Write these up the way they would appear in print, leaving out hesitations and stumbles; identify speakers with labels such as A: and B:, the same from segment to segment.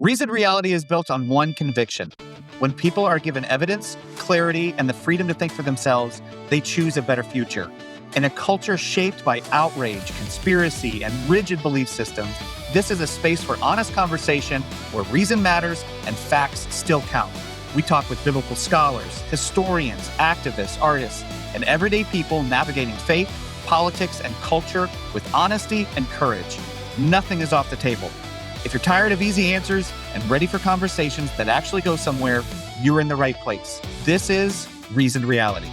A: Reasoned reality is built on one conviction. When people are given evidence, clarity, and the freedom to think for themselves, they choose a better future. In a culture shaped by outrage, conspiracy, and rigid belief systems, this is a space for honest conversation where reason matters and facts still count. We talk with biblical scholars, historians, activists, artists, and everyday people navigating faith, politics, and culture with honesty and courage. Nothing is off the table. If you're tired of easy answers and ready for conversations that actually go somewhere, you're in the right place. This is Reasoned Reality.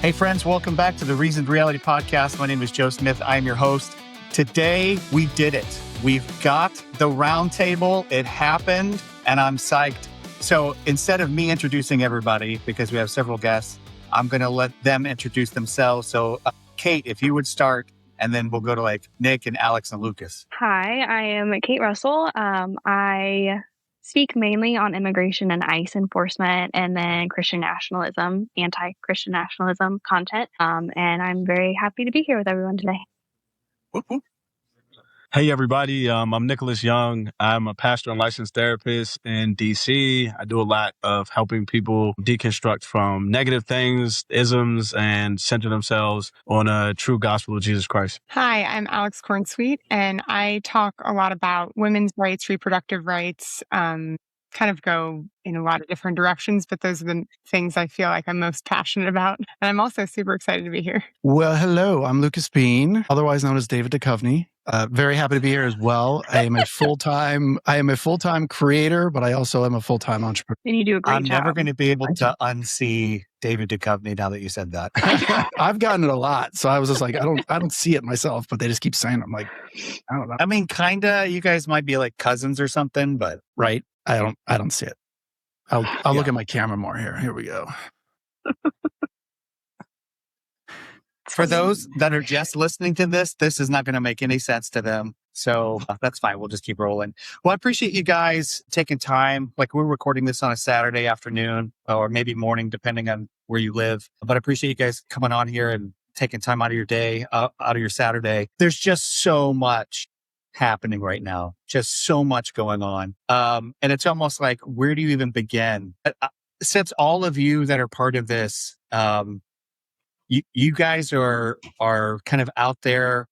A: Hey friends, welcome back to the Reasoned Reality Podcast. My name is Joe Smith. I am your host. Today, we did it. We've got the round table. It happened, and I'm psyched. So instead of me introducing everybody, because we have several guests, I'm going to let them introduce themselves. So Cate, if you would start, and then we'll go to Nick and Alex and Lucas.
B: Hi, I am Cate Russell. I speak mainly on immigration and ICE enforcement and then Christian nationalism, anti-Christian nationalism content. And I'm very happy to be here with everyone today.
A: Whoop, whoop.
C: Hey, everybody. I'm Nicholas Young. I'm a pastor and licensed therapist in D.C. I do a lot of helping people deconstruct from negative things, isms, and center themselves on a true gospel of Jesus Christ.
D: Hi, I'm Alex Kornswiet, and I talk a lot about women's rights, reproductive rights, kind of go in a lot of different directions, but those are the things I feel like I'm most passionate about. And I'm also super excited to be here.
E: Well, hello, I'm Lucas Bean, otherwise known as David Duchovny. Very happy to be here as well. I am a full-time creator, but I also am a full-time entrepreneur.
B: And you do a great
A: job. I'm never going to be able to unsee David Duchovny now that you said that.
E: I've gotten it a lot, so I was just like, I don't see it myself, but they just keep saying it. I'm like, I don't know.
A: I mean, kinda. You guys might be like cousins or something, but
E: right. I don't see it. I'll look at my camera more here. Here we go.
A: For those that are just listening to this is not going to make any sense to them. So that's fine. We'll just keep rolling. Well, I appreciate you guys taking time. We're recording this on a Saturday afternoon or maybe morning, depending on where you live. But I appreciate you guys coming on here and taking time out of your day, out of your Saturday. There's just so much happening right now. Just so much going on. And it's almost like, where do you even begin? Since all of you that are part of this, you guys are kind of out there,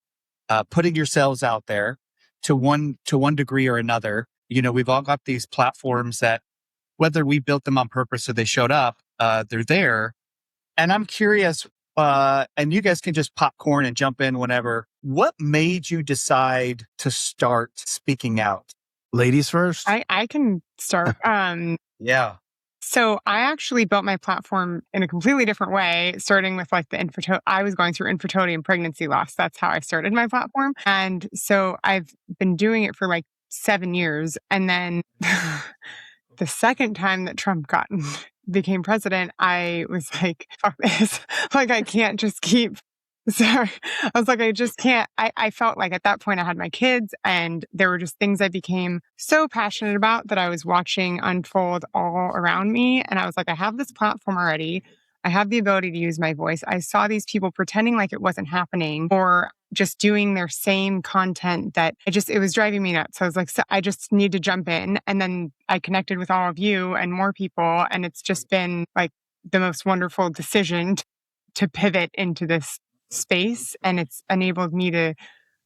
A: putting yourselves out there to one degree or another. You know, we've all got these platforms that, whether we built them on purpose or they showed up, they're there. And I'm curious, and you guys can just popcorn and jump in whenever. What made you decide to start speaking out?
E: Ladies first.
D: I can start.
A: Yeah.
D: So I actually built my platform in a completely different way, starting with I was going through infertility and pregnancy loss. That's how I started my platform. And so I've been doing it for 7 years. And then the second time that Trump became president, I was like, fuck this. I can't just keep. Sorry. I was like, I just can't. I felt like at that point I had my kids and there were just things I became so passionate about that I was watching unfold all around me. And I was like, I have this platform already. I have the ability to use my voice. I saw these people pretending like it wasn't happening or just doing their same content that it was driving me nuts. So I was like, I just need to jump in. And then I connected with all of you and more people. And it's just been the most wonderful decision to pivot into this space, and it's enabled me to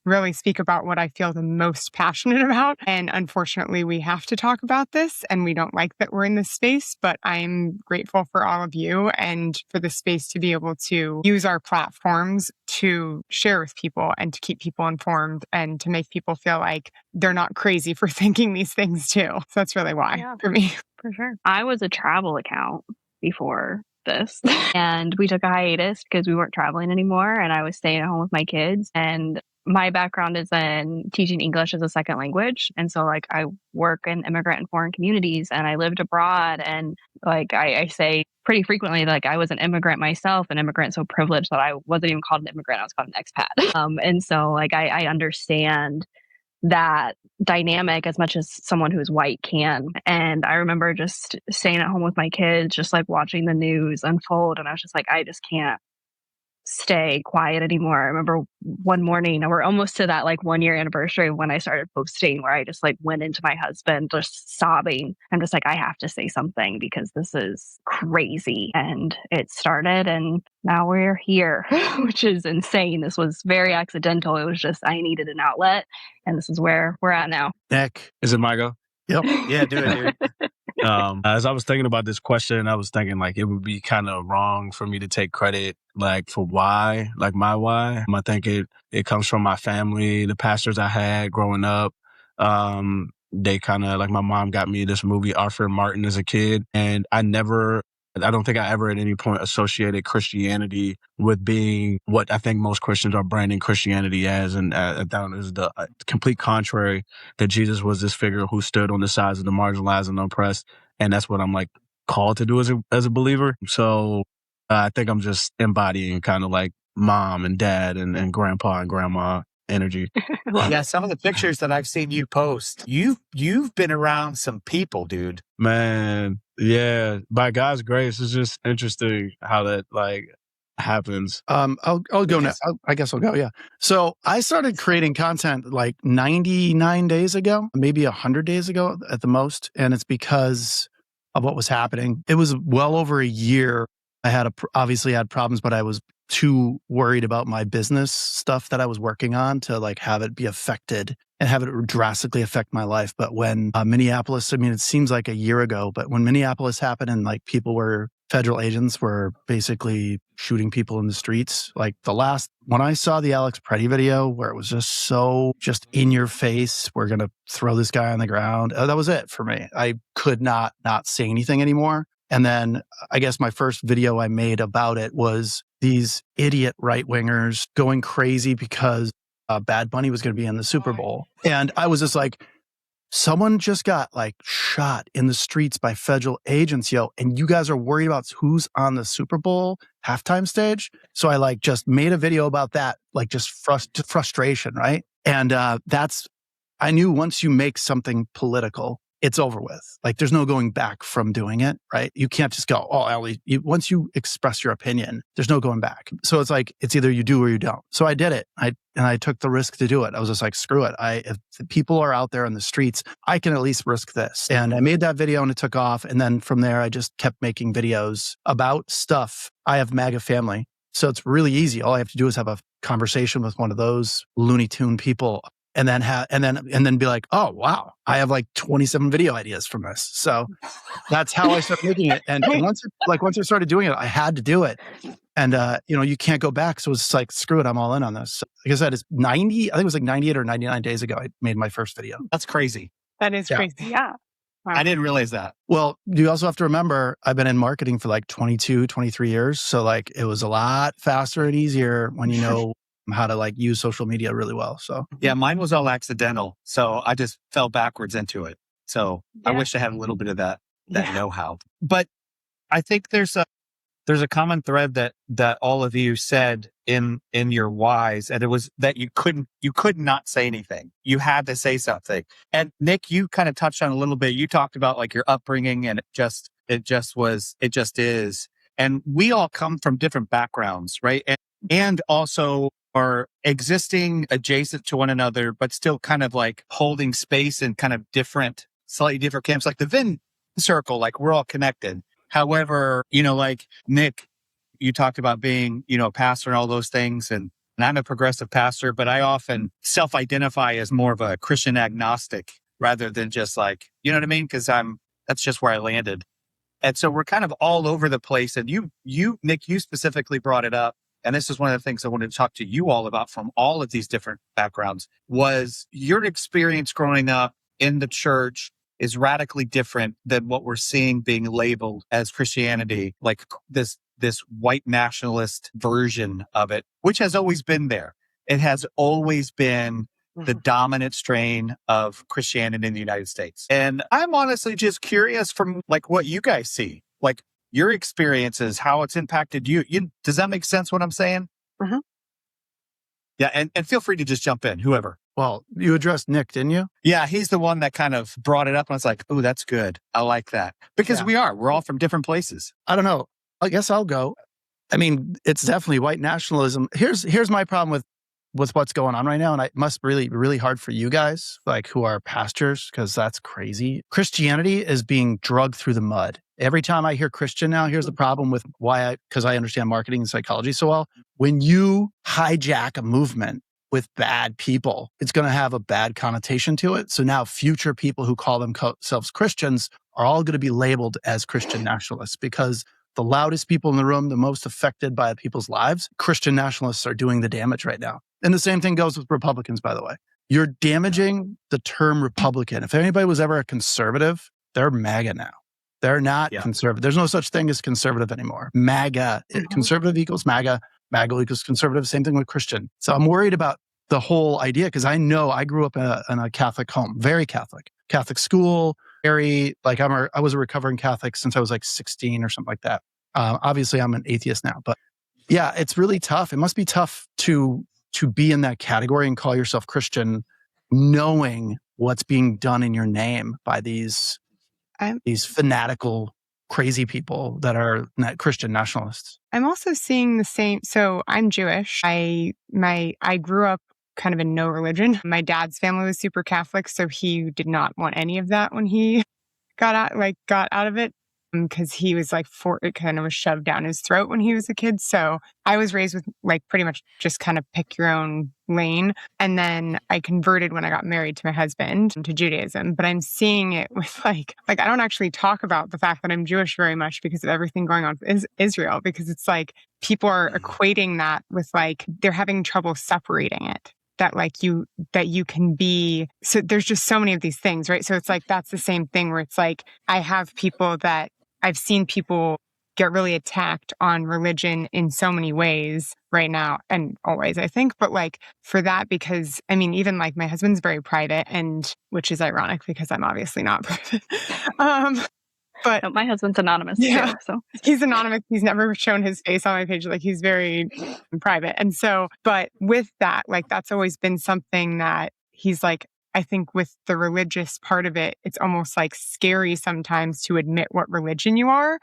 D: really speak about what I feel the most passionate about. And unfortunately, we have to talk about this, and we don't like that we're in this space, but I'm grateful for all of you and for the space to be able to use our platforms to share with people and to keep people informed and to make people feel like they're not crazy for thinking these things too. So that's really why for me.
B: For sure. I was a travel account before this and we took a hiatus because we weren't traveling anymore and I was staying at home with my kids, and my background is in teaching English as a second language. And so I work in immigrant and foreign communities and I lived abroad, and I say pretty frequently, I was an immigrant myself, an immigrant so privileged that I wasn't even called an immigrant, I was called an expat. And so I understand that dynamic as much as someone who's white can. And I remember just staying at home with my kids, just watching the news unfold. And I was just I just can't stay quiet anymore. I remember one morning, we're almost to that like 1 year anniversary of when I started posting, where I just like went into my husband just sobbing. I'm just like, I have to say something because this is crazy. And it started, and now we're here, which is insane. This was very accidental. It was just, I needed an outlet, and this is where we're at now.
E: Nick.
C: Is it my go?
E: Yep.
A: Yeah, do it, dude.
C: As I was thinking about this question, I was thinking like it would be kind of wrong for me to take credit like for why, like my why. I think it comes from my family, the pastors I had growing up. They kind of like, my mom got me this movie, Arthur Martin, as a kid, and I don't think I ever at any point associated Christianity with being what I think most Christians are branding Christianity as. And that is the complete contrary, that Jesus was this figure who stood on the sides of the marginalized and oppressed. And that's what I'm like called to do as a believer. So I think I'm just embodying kind of like mom and dad and grandpa and grandma energy.
A: Yeah, some of the pictures that I've seen you post, you've been around some people, dude.
C: Man, yeah. By God's grace, it's just interesting how that like happens.
E: I'll go now. I guess I'll go. Yeah. So I started creating content like 99 days ago, maybe 100 days ago at the most. And it's because of what was happening. It was well over a year. I had obviously had problems, but I was too worried about my business stuff that I was working on to like have it be affected and have it drastically affect my life. But when Minneapolis, I mean, it seems like a year ago, but when Minneapolis happened and like federal agents were basically shooting people in the streets, like when I saw the Alex Kornswiet video where it was just in your face, we're going to throw this guy on the ground. That was it for me. I could not say anything anymore. And then I guess my first video I made about it was these idiot right-wingers going crazy because Bad Bunny was going to be in the Super Bowl. And I was just like, someone just got like shot in the streets by federal agents, and you guys are worried about who's on the Super Bowl halftime stage. So I like just made a video about that, like just frustration, right? And I knew once you make something political, it's over with. Like there's no going back from doing it, right? You can't just go, oh, Ellie, once you express your opinion, there's no going back. So it's like, it's either you do or you don't. So I did it. I took the risk to do it. I was just like, screw it. If the people are out there in the streets, I can at least risk this. And I made that video and it took off. And then from there, I just kept making videos about stuff. I have MAGA family. So it's really easy. All I have to do is have a conversation with one of those Looney Tune people. And then be like, oh, wow, I have like 27 video ideas from this. So that's how I started making it. And once I started doing it, I had to do it. And, you can't go back. So it's like, screw it, I'm all in on this. So, like I said, I think it was like 98 or 99 days ago, I made my first video.
A: That's crazy.
D: That is crazy.
B: Yeah. Wow.
A: I didn't realize that.
E: Well, you also have to remember, I've been in marketing for like 22, 23 years. So like it was a lot faster and easier when you know how to like use social media really well. So
A: yeah, mine was all accidental. So I just fell backwards into it. So I wish I had a little bit of that know-how. But I think there's a common thread that all of you said in your whys, and it was that you could not say anything. You had to say something. And Nick, you kind of touched on a little bit. You talked about like your upbringing, and it just is. And we all come from different backgrounds, right? And also are existing adjacent to one another, but still kind of like holding space in kind of slightly different camps, like the Venn circle, like we're all connected. However, like Nick, you talked about being, a pastor and all those things. And I'm a progressive pastor, but I often self-identify as more of a Christian agnostic rather than just like, you know what I mean? Because that's just where I landed. And so we're kind of all over the place. And you, Nick, you specifically brought it up. And this is one of the things I wanted to talk to you all about from all of these different backgrounds, was your experience growing up in the church is radically different than what we're seeing being labeled as Christianity, like this white nationalist version of it, which has always been there. It has always been the dominant strain of Christianity in the United States. And I'm honestly just curious from like what you guys see, like your experiences, how it's impacted you. Does that make sense what I'm saying?
D: Mm-hmm.
A: Yeah. And feel free to just jump in, whoever.
E: Well, you addressed Nick, didn't you?
A: Yeah. He's the one that kind of brought it up. And I was like, oh, that's good. I like that. Because we're all from different places.
E: I don't know. I guess I'll go. I mean, it's definitely white nationalism. Here's my problem with what's going on right now, and it must really really hard for you guys, like who are pastors, because that's crazy. Christianity is being dragged through the mud. Every time I hear Christian now, here's the problem with because I understand marketing and psychology so well. When you hijack a movement with bad people, it's going to have a bad connotation to it. So now future people who call themselves Christians are all going to be labeled as Christian nationalists because the loudest people in the room, the most affected by people's lives, Christian nationalists are doing the damage right now. And the same thing goes with Republicans, by the way. You're damaging the term Republican. If anybody was ever a conservative, they're MAGA now. They're not conservative. There's no such thing as conservative anymore. MAGA, conservative equals MAGA, MAGA equals conservative, same thing with Christian. So I'm worried about the whole idea because I know I grew up in a Catholic home, very Catholic school, very, like I was a recovering Catholic since I was like 16 or something like that. Obviously I'm an atheist now, but yeah, it's really tough. It must be tough to be in that category and call yourself Christian, knowing what's being done in your name by these fanatical, crazy people that are Christian nationalists.
D: I'm also seeing the same. So I'm Jewish. I grew up kind of in no religion. My dad's family was super Catholic, so he did not want any of that when he got out of it. Because he was it kind of was shoved down his throat when he was a kid. So I was raised with pretty much just kind of pick your own lane. And then I converted when I got married to my husband to Judaism. But I'm seeing it with I don't actually talk about the fact that I'm Jewish very much because of everything going on with Israel, because it's people are equating that with they're having trouble separating it. That you can be, so there's just so many of these things, right? So it's that's the same thing where it's I have people that I've seen people get really attacked on religion in so many ways right now and always, I think. But for that, because I mean, even my husband's very private, and which is ironic because I'm obviously not private. But
B: no, my husband's anonymous too. So
D: he's anonymous. He's never shown his face on my page. He's very private. And so, but with that, that's always been something that he's I think with the religious part of it, it's almost scary sometimes to admit what religion you are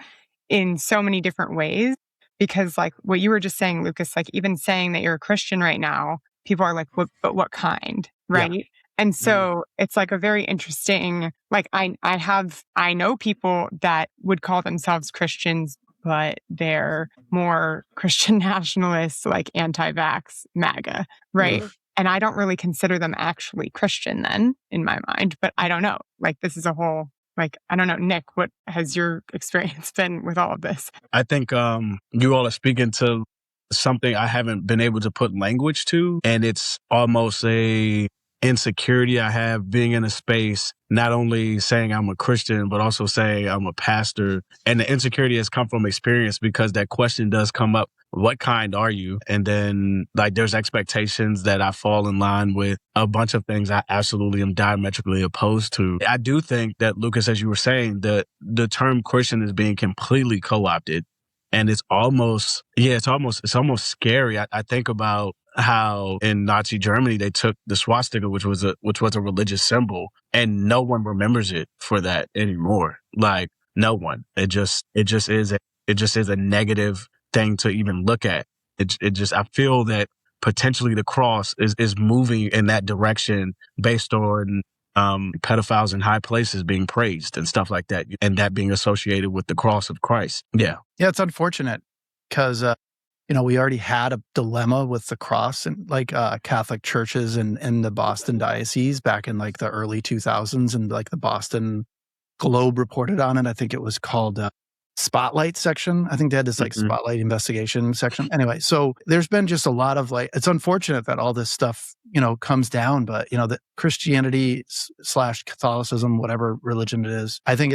D: in so many different ways. Because what you were just saying, Lucas, even saying that you're a Christian right now, people are but what kind, right? Yeah. And so it's a very interesting, I know people that would call themselves Christians, but they're more Christian nationalists, anti-vax, MAGA, right? Mm. And I don't really consider them actually Christian then in my mind, but I don't know. This is a whole, I don't know, Nick, what has your experience been with all of this?
C: I think you all are speaking to something I haven't been able to put language to, and it's almost a insecurity I have being in a space, not only saying I'm a Christian, but also saying I'm a pastor. And the insecurity has come from experience because that question does come up. What kind are you? And then there's expectations that I fall in line with a bunch of things I absolutely am diametrically opposed to. I do think that, Lucas, as you were saying, the term Christian is being completely co-opted. And it's almost scary. I think about how in Nazi Germany they took the swastika, which was a religious symbol, and no one remembers it for that anymore. No one. It just is a negative thing to even look at. I feel that potentially the cross is moving in that direction based on pedophiles in high places being praised and stuff like that, and that being associated with the cross of Christ. Yeah,
E: it's unfortunate because we already had a dilemma with the cross in Catholic churches in the Boston diocese back in the early 2000s, and the Boston Globe reported on it. I think it was called Spotlight section. I think they had this Spotlight investigation section. Anyway, so there's been just a lot of it's unfortunate that all this stuff, comes down, but that Christianity / Catholicism, whatever religion it is, I think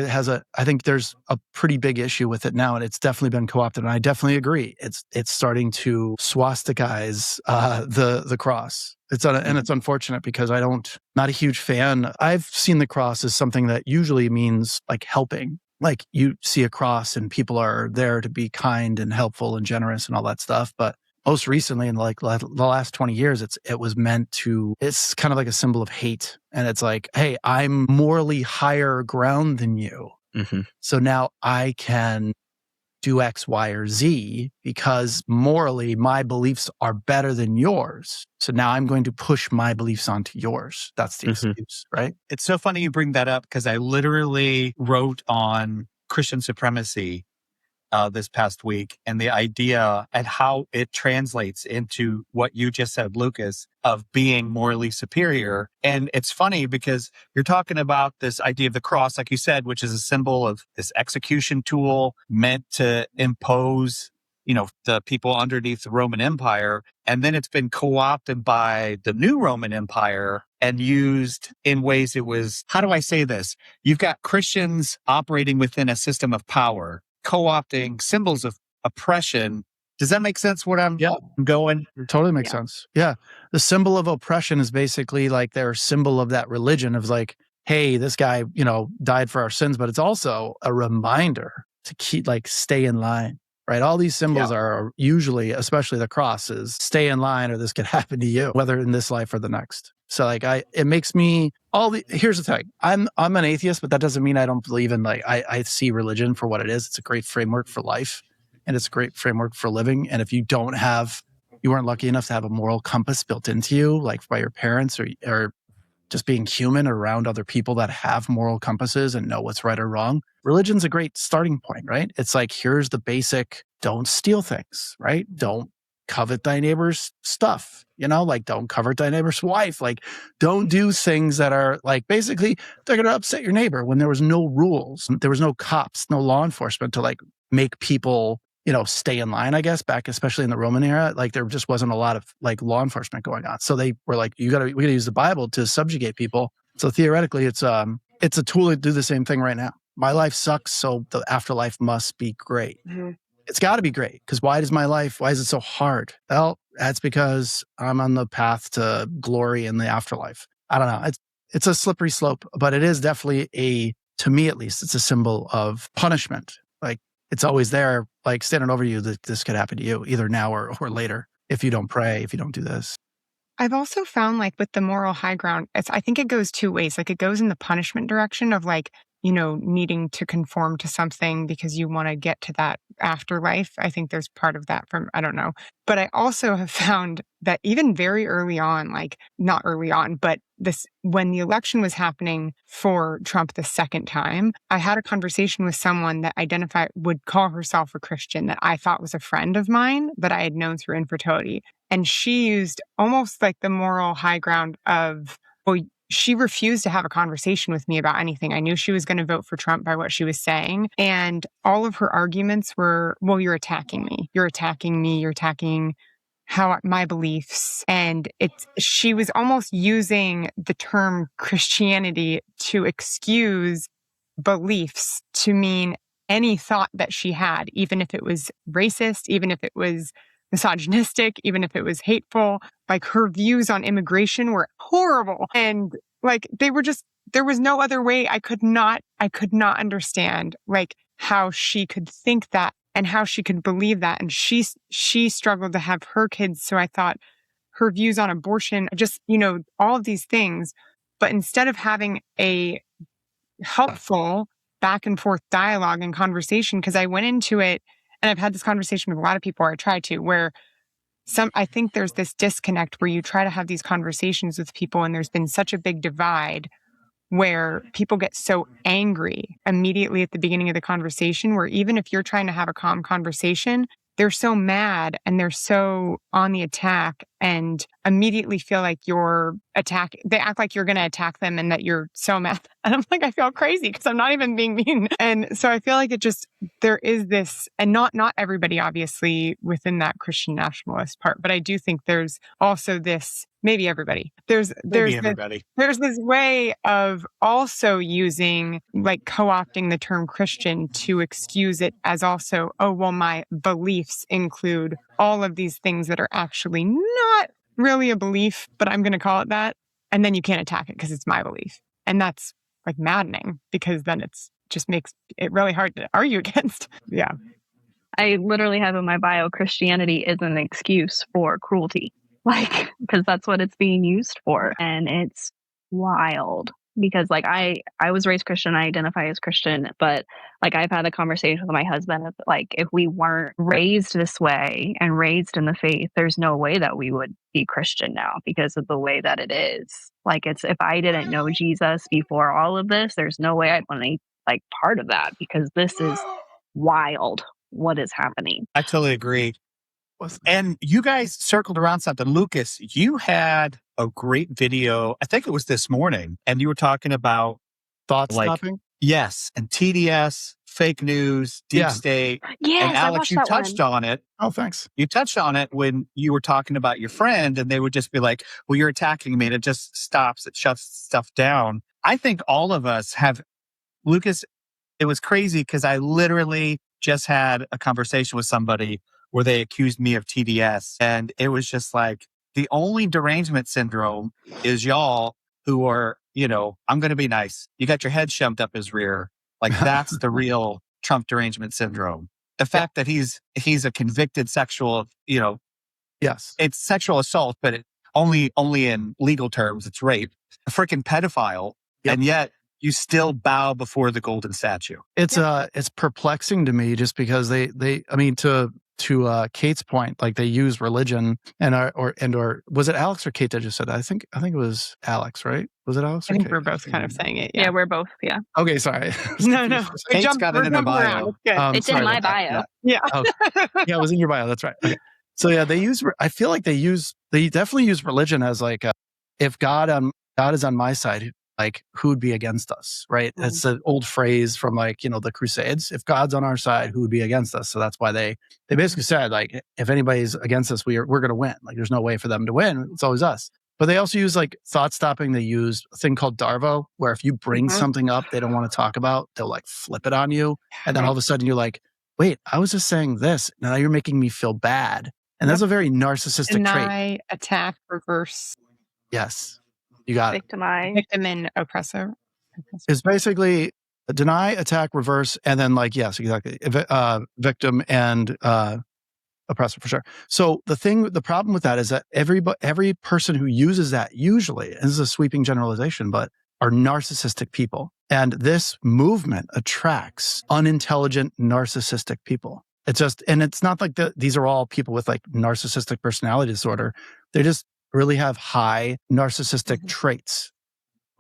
E: there's a pretty big issue with it now, and it's definitely been co-opted. And I definitely agree. It's starting to swasticize the cross. And it's unfortunate because not a huge fan. I've seen the cross as something that usually means helping. You see a cross and people are there to be kind and helpful and generous and all that stuff. But most recently in the last 20 years, it's kind of like a symbol of hate. And it's hey, I'm morally higher ground than you. Mm-hmm. So now I can do X, Y, or Z because morally my beliefs are better than yours. So now I'm going to push my beliefs onto yours. That's the excuse, right?
A: It's so funny you bring that up because I literally wrote on Christian supremacy this past week, and the idea and how it translates into what you just said, Lucas, of being morally superior. And it's funny because you're talking about this idea of the cross, like you said, which is a symbol of this execution tool meant to impose, the people underneath the Roman Empire. And then it's been co-opted by the new Roman Empire and used in ways it was, how do I say this? You've got Christians operating within a system of power, co-opting symbols of oppression. Does that make sense what I'm going?
E: It totally makes sense. Yeah. The symbol of oppression is basically like their symbol of that religion of like, hey, this guy, died for our sins, but it's also a reminder to keep stay in line, right? All these symbols are usually, especially the cross, is stay in line or this could happen to you, whether in this life or the next. So it makes me here's the thing. I'm an atheist, but that doesn't mean I don't believe in I see religion for what it is. It's a great framework for life and it's a great framework for living. And if you weren't lucky enough to have a moral compass built into you, like by your parents or just being human around other people that have moral compasses and know what's right or wrong, religion's a great starting point, right? It's like, here's the basic, don't steal things, right? Don't covet thy neighbor's stuff, don't covet thy neighbor's wife, don't do things that are basically they're going to upset your neighbor when there was no rules. There was no cops, no law enforcement to make people, stay in line, I guess, back, especially in the Roman era, there just wasn't a lot of law enforcement going on. So they were we got to use the Bible to subjugate people. So theoretically it's a tool to do the same thing right now. My life sucks, so the afterlife must be great. Mm-hmm. It's got to be great because why is it so hard? Well, that's because I'm on the path to glory in the afterlife. I don't know. It's a slippery slope, but it is definitely to me at least, it's a symbol of punishment. It's always there, standing over you that this could happen to you either now or later if you don't pray, if you don't do this.
D: I've also found with the moral high ground, I think it goes two ways. It goes in the punishment direction of needing to conform to something because you want to get to that afterlife. I think there's part of that I don't know. But I also have found that even very early on, not early on, but when the election was happening for Trump the second time, I had a conversation with someone that would call herself a Christian that I thought was a friend of mine that I had known through infertility. And she used almost the moral high ground of, well, she refused to have a conversation with me about anything. I knew she was going to vote for Trump by what she was saying. And all of her arguments were, well, you're attacking me. You're attacking me. You're attacking my beliefs. And she was almost using the term Christianity to excuse beliefs to mean any thought that she had, even if it was racist, even if it was misogynistic, even if it was hateful. Her views on immigration were horrible. And they were there was no other way. I could not understand how she could think that and how she could believe that. And she struggled to have her kids. So I thought her views on abortion, just, all of these things. But instead of having a helpful back and forth dialogue and conversation, because I went into it, and I've had this conversation with a lot of people, or I try to, where I think there's this disconnect where you try to have these conversations with people and there's been such a big divide where people get so angry immediately at the beginning of the conversation, where even if you're trying to have a calm conversation, they're so mad and they're so on the attack and immediately feel like you're they act like you're going to attack them and that you're so mad. And I'm I feel crazy because I'm not even being mean. And so I feel like there is this, and not everybody obviously within that Christian nationalist part, but I do think there's also this, maybe everybody, there's this way of also using, co-opting the term Christian to excuse it as also, oh, well, my beliefs include all of these things that are actually not really a belief, but I'm going to call it that. And then you can't attack it because it's my belief. And that's maddening because then just makes it really hard to argue against. Yeah.
B: I literally have in my bio, Christianity is an excuse for cruelty, because that's what it's being used for. And it's wild. because like I was raised Christian, I identify as Christian, but like I've had a conversation with my husband of like if we weren't raised this way and raised in the faith, there's no way that we would be Christian now because of the way that it is. Like it's if I didn't know Jesus before all of this, there's no way I'd want to like part of that because this is wild what is happening.
A: I totally agree. And you guys circled around something. Lucas, you had a great video. I think it was this morning. And you were talking about
E: Thought
A: like,
E: stopping?
A: yes. And TDS, fake news, deep state.
B: Yes,
A: and Alex, you touched on it.
E: Oh, thanks.
A: You touched on it when you were talking about your friend and they would just be like, well, you're attacking me. And it just stops. It shuts stuff down. I think all of us have, Lucas, it was crazy because I literally just had a conversation with somebody where they accused me of TDS. And it was just like, the only derangement syndrome is y'all who are, you know, I'm going to be nice. You got your head shoved up his rear. Like that's the real Trump derangement syndrome. The fact that he's a convicted sexual, you know,
E: yes,
A: it's sexual assault, but it only in legal terms, it's rape, a freaking pedophile.
E: Yep.
A: And yet you still bow before the golden statue.
E: It's perplexing to me just because they I mean to Cate's point, like they use religion or was it Alex or Cate that just said that? I think it was Alex, right? Was it Alex?
D: I
E: or
D: think
E: Cate?
D: we're both kind of saying it.
B: Yeah, we're both. Yeah.
E: Okay, sorry.
D: No.
A: Kate's got it in the bio.
B: It's in my bio.
D: Yeah.
E: Okay. Yeah, it was in your bio. That's right. Okay. So yeah, I feel like they definitely use religion as like, if God is on my side, like who would be against us, right? Mm-hmm. It's an old phrase from like, you know, the Crusades. If God's on our side, who would be against us? So that's why they basically said like, if anybody's against us, we're going to win. Like there's no way for them to win. It's always us. But they also use like thought stopping. They use a thing called Darvo, where if you bring something up they don't want to talk about, they'll like flip it on you. And then all of a sudden you're like, wait, I was just saying this. Now you're making me feel bad. And that's a very narcissistic trait.
D: Deny, attack, reverse.
E: Yes. You got
B: Victimize.
D: Victim and oppressor.
E: It's basically deny, attack, reverse, and then like, yes, exactly. Victim and oppressor for sure. So the problem with that is that every person who uses that usually, and this is a sweeping generalization, but are narcissistic people. And this movement attracts unintelligent, narcissistic people. And it's not like these are all people with like narcissistic personality disorder. They just really have high narcissistic traits.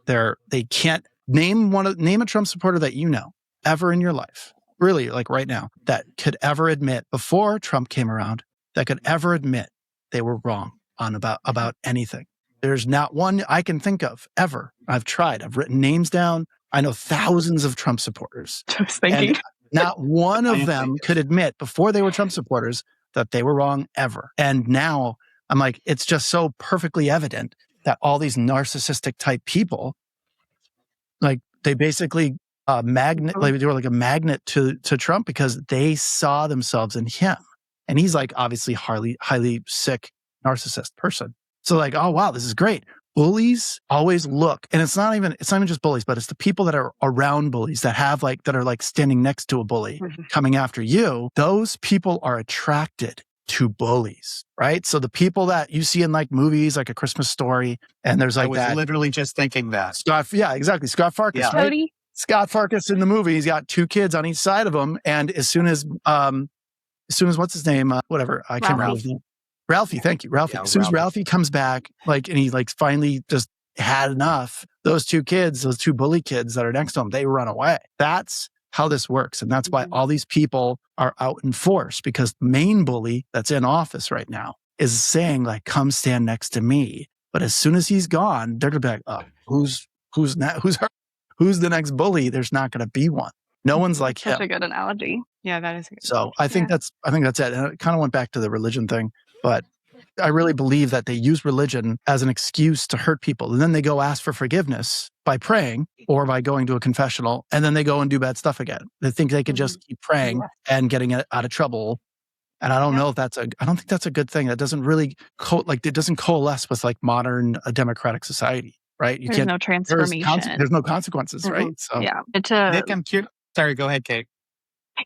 E: They can't name a Trump supporter that you know ever in your life, really like right now, that could ever admit before Trump came around, that could ever admit they were wrong about anything. There's not one I can think of ever. I've tried. I've written names down. I know thousands of Trump supporters.
B: Just thinking.
E: And not one of them could admit before they were Trump supporters that they were wrong ever. And now I'm like, it's just so perfectly evident that all these narcissistic type people, like they basically they were like a magnet to Trump because they saw themselves in him. And he's like obviously highly sick narcissist person. So like, oh wow, this is great. Bullies always look, and it's not even just bullies, but it's the people that are around bullies that are like standing next to a bully coming after you. Those people are attracted to bullies, right? So the people that you see in like movies, like A Christmas Story, and there's like
A: I was literally just thinking that.
E: Yeah, exactly. Scott Farkas,
A: yeah.
E: right? Scott Farkas in the movie, he's got two kids on each side of him, and as soon as what's his name? Whatever, I can't remember his name. Ralphie, thank you, Ralphie.
A: Yeah,
E: as soon as Ralphie comes back, like, and he like finally just had enough, those two bully kids that are next to him, they run away. That's how this works. And that's why all these people are out in force, because the main bully that's in office right now is saying like, come stand next to me. But as soon as he's gone, they're going to be like, oh, who's the next bully? There's not going to be one. No one's like him.
B: Such a good analogy.
D: Yeah, that is a good
E: So I think that's it. And it kind of went back to the religion thing, but I really believe that they use religion as an excuse to hurt people. And then they go ask for forgiveness by praying or by going to a confessional. And then they go and do bad stuff again. They think they could just keep praying and getting out of trouble. And I don't know if I don't think that's a good thing. That doesn't really it doesn't coalesce with like modern democratic society, right?
B: There's no transformation.
E: There's no consequences, right? So
B: yeah.
A: Nick, I'm curious. Sorry, go ahead, Cate.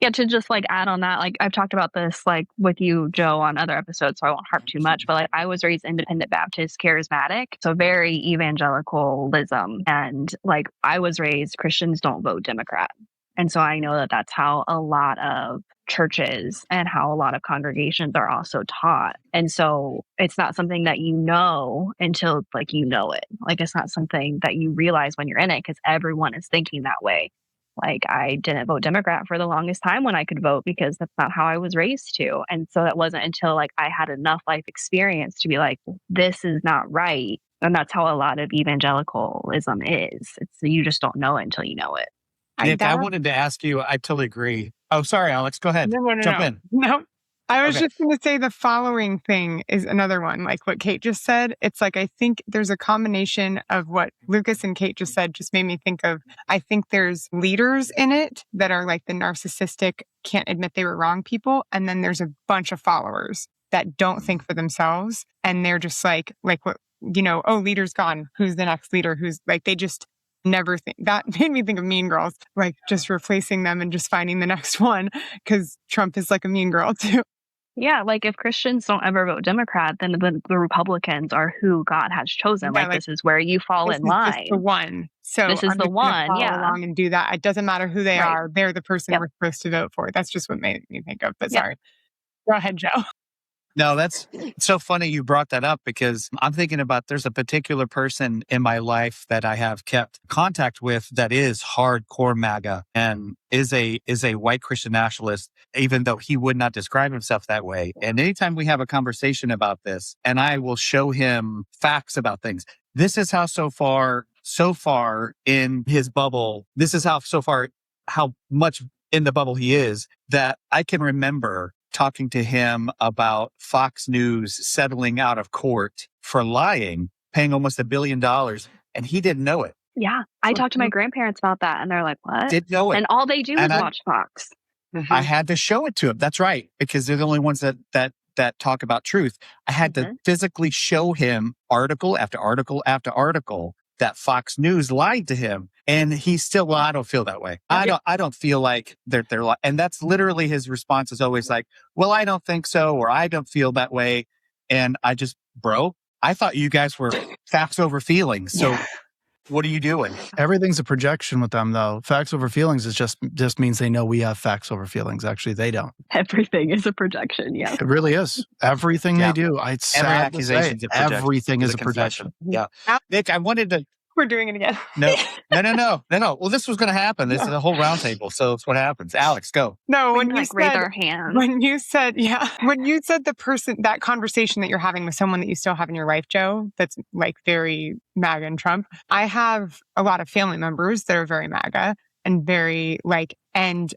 B: Yeah, to just like add on that, like I've talked about this like with you, Joe, on other episodes, so I won't harp too much, but like I was raised independent Baptist charismatic, so very evangelicalism. And like I was raised Christians don't vote Democrat. And so I know that that's how a lot of churches and how a lot of congregations are also taught. And so it's not something that you know until like you know it. Like it's not something that you realize when you're in it because everyone is thinking that way. Like I didn't vote Democrat for the longest time when I could vote because that's not how I was raised to. And so that wasn't until like I had enough life experience to be like, this is not right. And that's how a lot of evangelicalism is. It's you just don't know it until you know it.
A: Nick, I wanted to ask you, I totally agree. Oh, sorry, Alex. Go ahead. Jump in.
D: No. I was
A: Okay.
D: just going to say the following thing is another one, like what Cate just said. It's like, I think there's a combination of what Lucas and Cate just said, just made me think of, I think there's leaders in it that are like the narcissistic, can't admit they were wrong people. And then there's a bunch of followers that don't think for themselves. And they're just like what, oh, leader's gone. Who's the next leader? Who's like, they just never think. That made me think of Mean Girls, like just replacing them and just finding the next one because Trump is like a mean girl too.
B: Yeah, like if Christians don't ever vote Democrat, then the Republicans are who God has chosen.
D: Yeah,
B: like this is where you fall in line.
D: This is the one. So
B: this is
D: I'm
B: the
D: just gonna
B: one.
D: follow
B: Yeah,
D: along and do that. It doesn't matter who they are. They're the person we're supposed to vote for. That's just what made me think of. But sorry, go ahead, Joe.
A: No, that's so funny you brought that up because I'm thinking about there's a particular person in my life that I have kept contact with that is hardcore MAGA and is a white Christian nationalist, even though he would not describe himself that way. And anytime we have a conversation about this, and I will show him facts about things, this is how so far in his bubble, this is how much in the bubble he is, that I can remember talking to him about Fox News settling out of court for lying, paying almost $1 billion, and he didn't know it.
B: Yeah. I talked to my grandparents about that, and they're like, what?
A: Didn't know it.
B: And all they do is watch Fox.
A: I had to show it to him. That's right, because they're the only ones that talk about truth. I had to physically show him article after article after article that Fox News lied to him. And he's still, well, I don't feel that way. I don't feel like they're and that's literally his response is always like, well, I don't think so, or I don't feel that way. And I just, bro, I thought you guys were facts over feelings. So what are you doing?
E: Everything's a projection with them, though. Facts over feelings is just means they know we have facts over feelings. Actually, they don't.
B: Everything is a projection. Yeah,
E: it really is. Everything they do. It's sad
A: every accusation is a projection.
E: Everything is a projection.
A: Yeah, Nick, I wanted to.
D: We're doing it again.
A: No. Well, this was going to happen. This is a whole roundtable, so it's what happens. Alex, go.
D: No, when you
B: raise our hand.
D: When you said the person, that conversation that you're having with someone that you still have in your life, Joe, that's like very MAGA and Trump. I have a lot of family members that are very MAGA and very and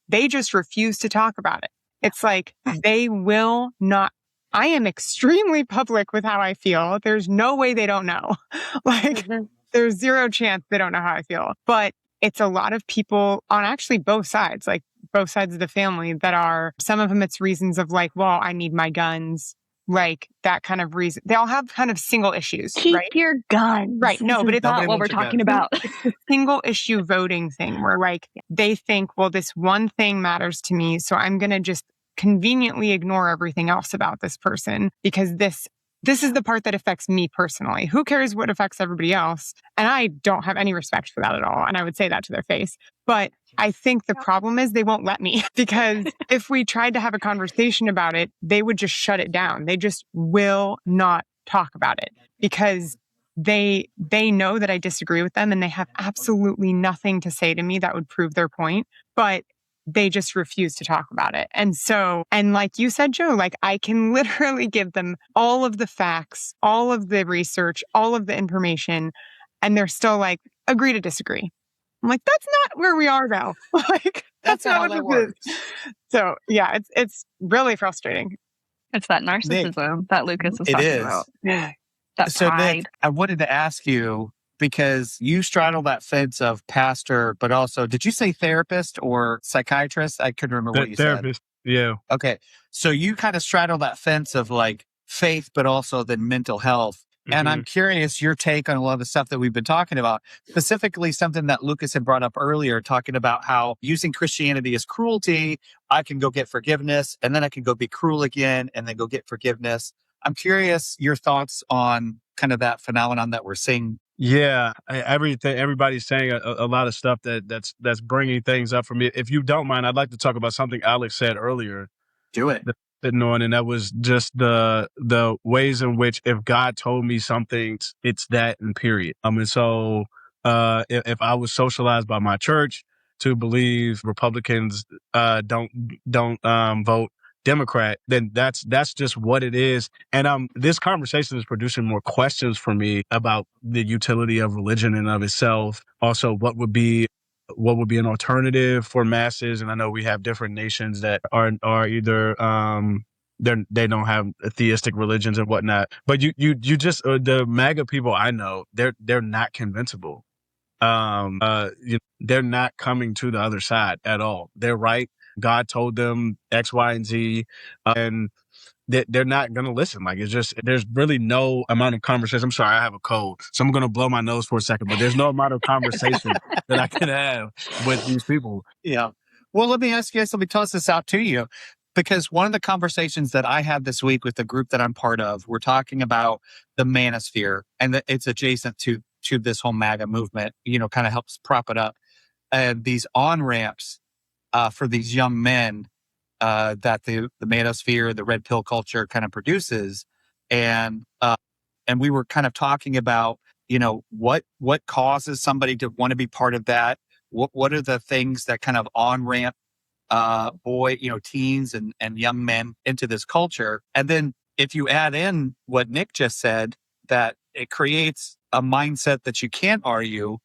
D: they just refuse to talk about it. It's like they will not. I am extremely public with how I feel. There's no way they don't know. There's zero chance they don't know how I feel. But it's a lot of people on actually both sides, like both sides of the family that are, some of them it's reasons of well, I need my guns, like that kind of reason. They all have kind of single issues.
B: Keep
D: right?
B: your guns.
D: Right. No, but it's
B: not what we're talking about.
D: It's a single issue voting thing where they think, well, this one thing matters to me. So I'm going to just conveniently ignore everything else about this person because this is the part that affects me personally. Who cares what affects everybody else? And I don't have any respect for that at all. And I would say that to their face. But I think the problem is they won't let me because if we tried to have a conversation about it, they would just shut it down. They just will not talk about it because they know that I disagree with them and they have absolutely nothing to say to me that would prove their point. But they just refuse to talk about it. And so, and like you said, Joe, I can literally give them all of the facts, all of the research, all of the information, and they're still agree to disagree. I'm like, that's not where we are now. That's not what this is. So yeah, it's really frustrating.
B: It's that narcissism that Lucas was talking about.
D: Yeah.
B: That pride.
A: Nick, I wanted to ask you, because you straddle that fence of pastor, but also, did you say therapist or psychiatrist? I couldn't remember what you
C: therapist.
A: said.
C: Yeah.
A: Okay. So you kind of straddle that fence of faith, but also then mental health. And I'm curious your take on a lot of the stuff that we've been talking about, specifically something that Lucas had brought up earlier, talking about how using Christianity as cruelty, I can go get forgiveness and then I can go be cruel again and then go get forgiveness. I'm curious your thoughts on kind of that phenomenon that we're seeing.
C: Yeah, everybody's saying a lot of stuff that's bringing things up for me. If you don't mind, I'd like to talk about something Alex said earlier.
A: Do it.
C: And that was just the ways in which if God told me something, it's that and period. And so if I was socialized by my church to believe Republicans don't vote Democrat, then that's just what it is. And this conversation is producing more questions for me about the utility of religion in of itself. Also, what would be an alternative for masses? And I know we have different nations that are either they don't have theistic religions and whatnot. But you just the MAGA people I know, they're not convincible. They're not coming to the other side at all. They're right. God told them X, Y, and Z, and they're not going to listen. Like, it's just, there's really no amount of conversation. I'm sorry, I have a cold, so I'm going to blow my nose for a second, but there's no amount of conversation that I can have with these people.
A: Yeah. Well, let me ask you this. Let me toss this out to you, because one of the conversations that I had this week with the group that I'm part of, we're talking about the manosphere, and it's adjacent to this whole MAGA movement, kind of helps prop it up. And these on-ramps for these young men that the manosphere, the red pill culture kind of produces. And we were kind of talking about, what causes somebody to want to be part of that? What are the things that kind of on-ramp teens and young men into this culture? And then if you add in what Nick just said, that it creates a mindset that you can't argue,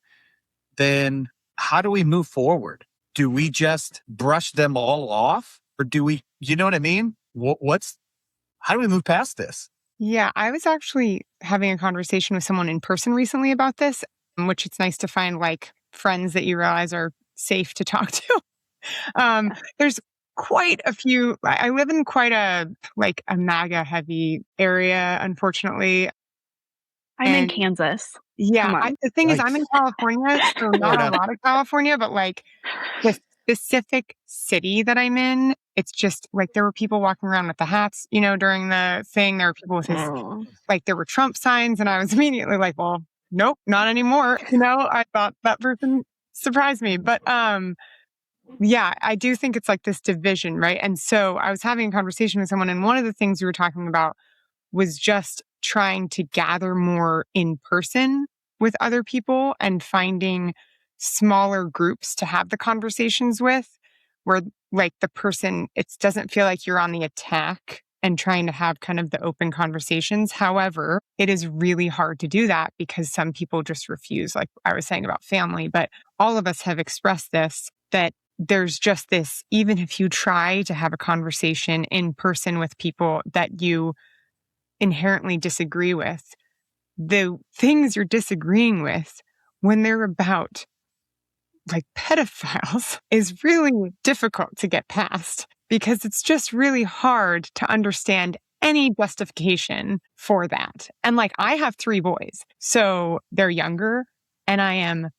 A: then how do we move forward? Do we just brush them all off? Or do we, you know what I mean? How do we move past this?
D: Yeah, I was actually having a conversation with someone in person recently about this, which it's nice to find like friends that you realize are safe to talk to. There's quite a few. I live in quite a MAGA heavy area, unfortunately.
B: I'm in Kansas.
D: Yeah, the thing is, I'm in California, so not a lot of California, but like the specific city that I'm in, it's just like there were people walking around with the hats, during the thing. There were people with there were Trump signs, and I was immediately like, well, nope, not anymore. I thought that person surprised me. But yeah, I do think it's like this division, right? And so I was having a conversation with someone, and one of the things we were talking about was just trying to gather more in person with other people and finding smaller groups to have the conversations with, where like the person, it doesn't feel like you're on the attack and trying to have kind of the open conversations. However, it is really hard to do that because some people just refuse, like I was saying about family, but all of us have expressed this, that there's just this, even if you try to have a conversation in person with people that you inherently disagree with, the things you're disagreeing with when they're about like pedophiles is really difficult to get past, because it's just really hard to understand any justification for that. And like, I have 3 boys, so they're younger, and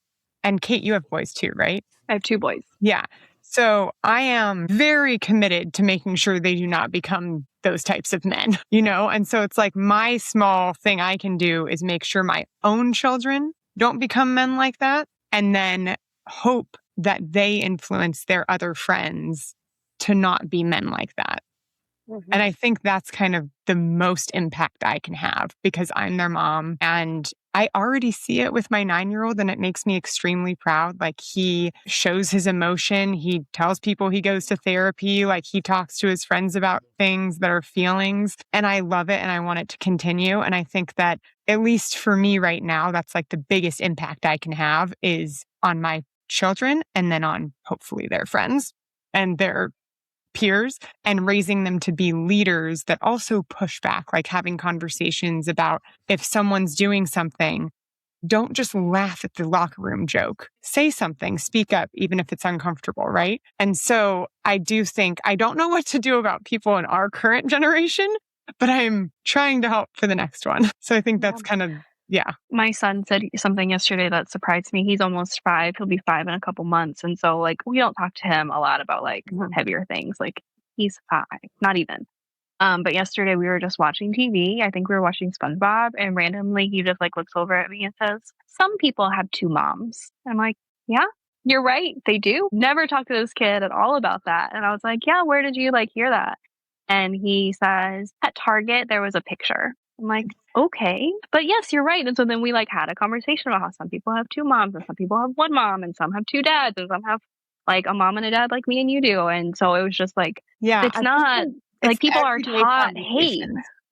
D: Cate, you have boys too, right?
B: I have 2 boys.
D: Yeah. So I am very committed to making sure they do not become those types of men, And so it's like my small thing I can do is make sure my own children don't become men like that, and then hope that they influence their other friends to not be men like that. Mm-hmm. And I think that's kind of the most impact I can have, because I'm their mom and I already see it with my 9-year-old, and it makes me extremely proud. Like, he shows his emotion. He tells people he goes to therapy. Like, he talks to his friends about things that are feelings, and I love it and I want it to continue. And I think that, at least for me right now, that's like the biggest impact I can have is on my children, and then on hopefully their friends and their peers, and raising them to be leaders that also push back, like having conversations about if someone's doing something, don't just laugh at the locker room joke. Say something, speak up, even if it's uncomfortable, right? And so I do think, I don't know what to do about people in our current generation, but I'm trying to help for the next one. So I think that's kind of, yeah.
B: My son said something yesterday that surprised me. He's almost 5. He'll be 5 in a couple months. And so like, we don't talk to him a lot about like heavier things. Like he's 5, not even. But yesterday we were just watching TV. I think we were watching SpongeBob, and randomly he just like looks over at me and says, "Some people have 2 moms." I'm like, "Yeah, you're right. They do." Never talked to this kid at all about that. And I was like, "Yeah, where did you like hear that?" And he says, "At Target, there was a picture." I'm like, "Okay, but yes, you're right." And so then we like had a conversation about how some people have 2 moms and some people have 1 mom and some have 2 dads and some have like a mom and a dad like me and you do. And so it was just like, it's not like people are taught hate.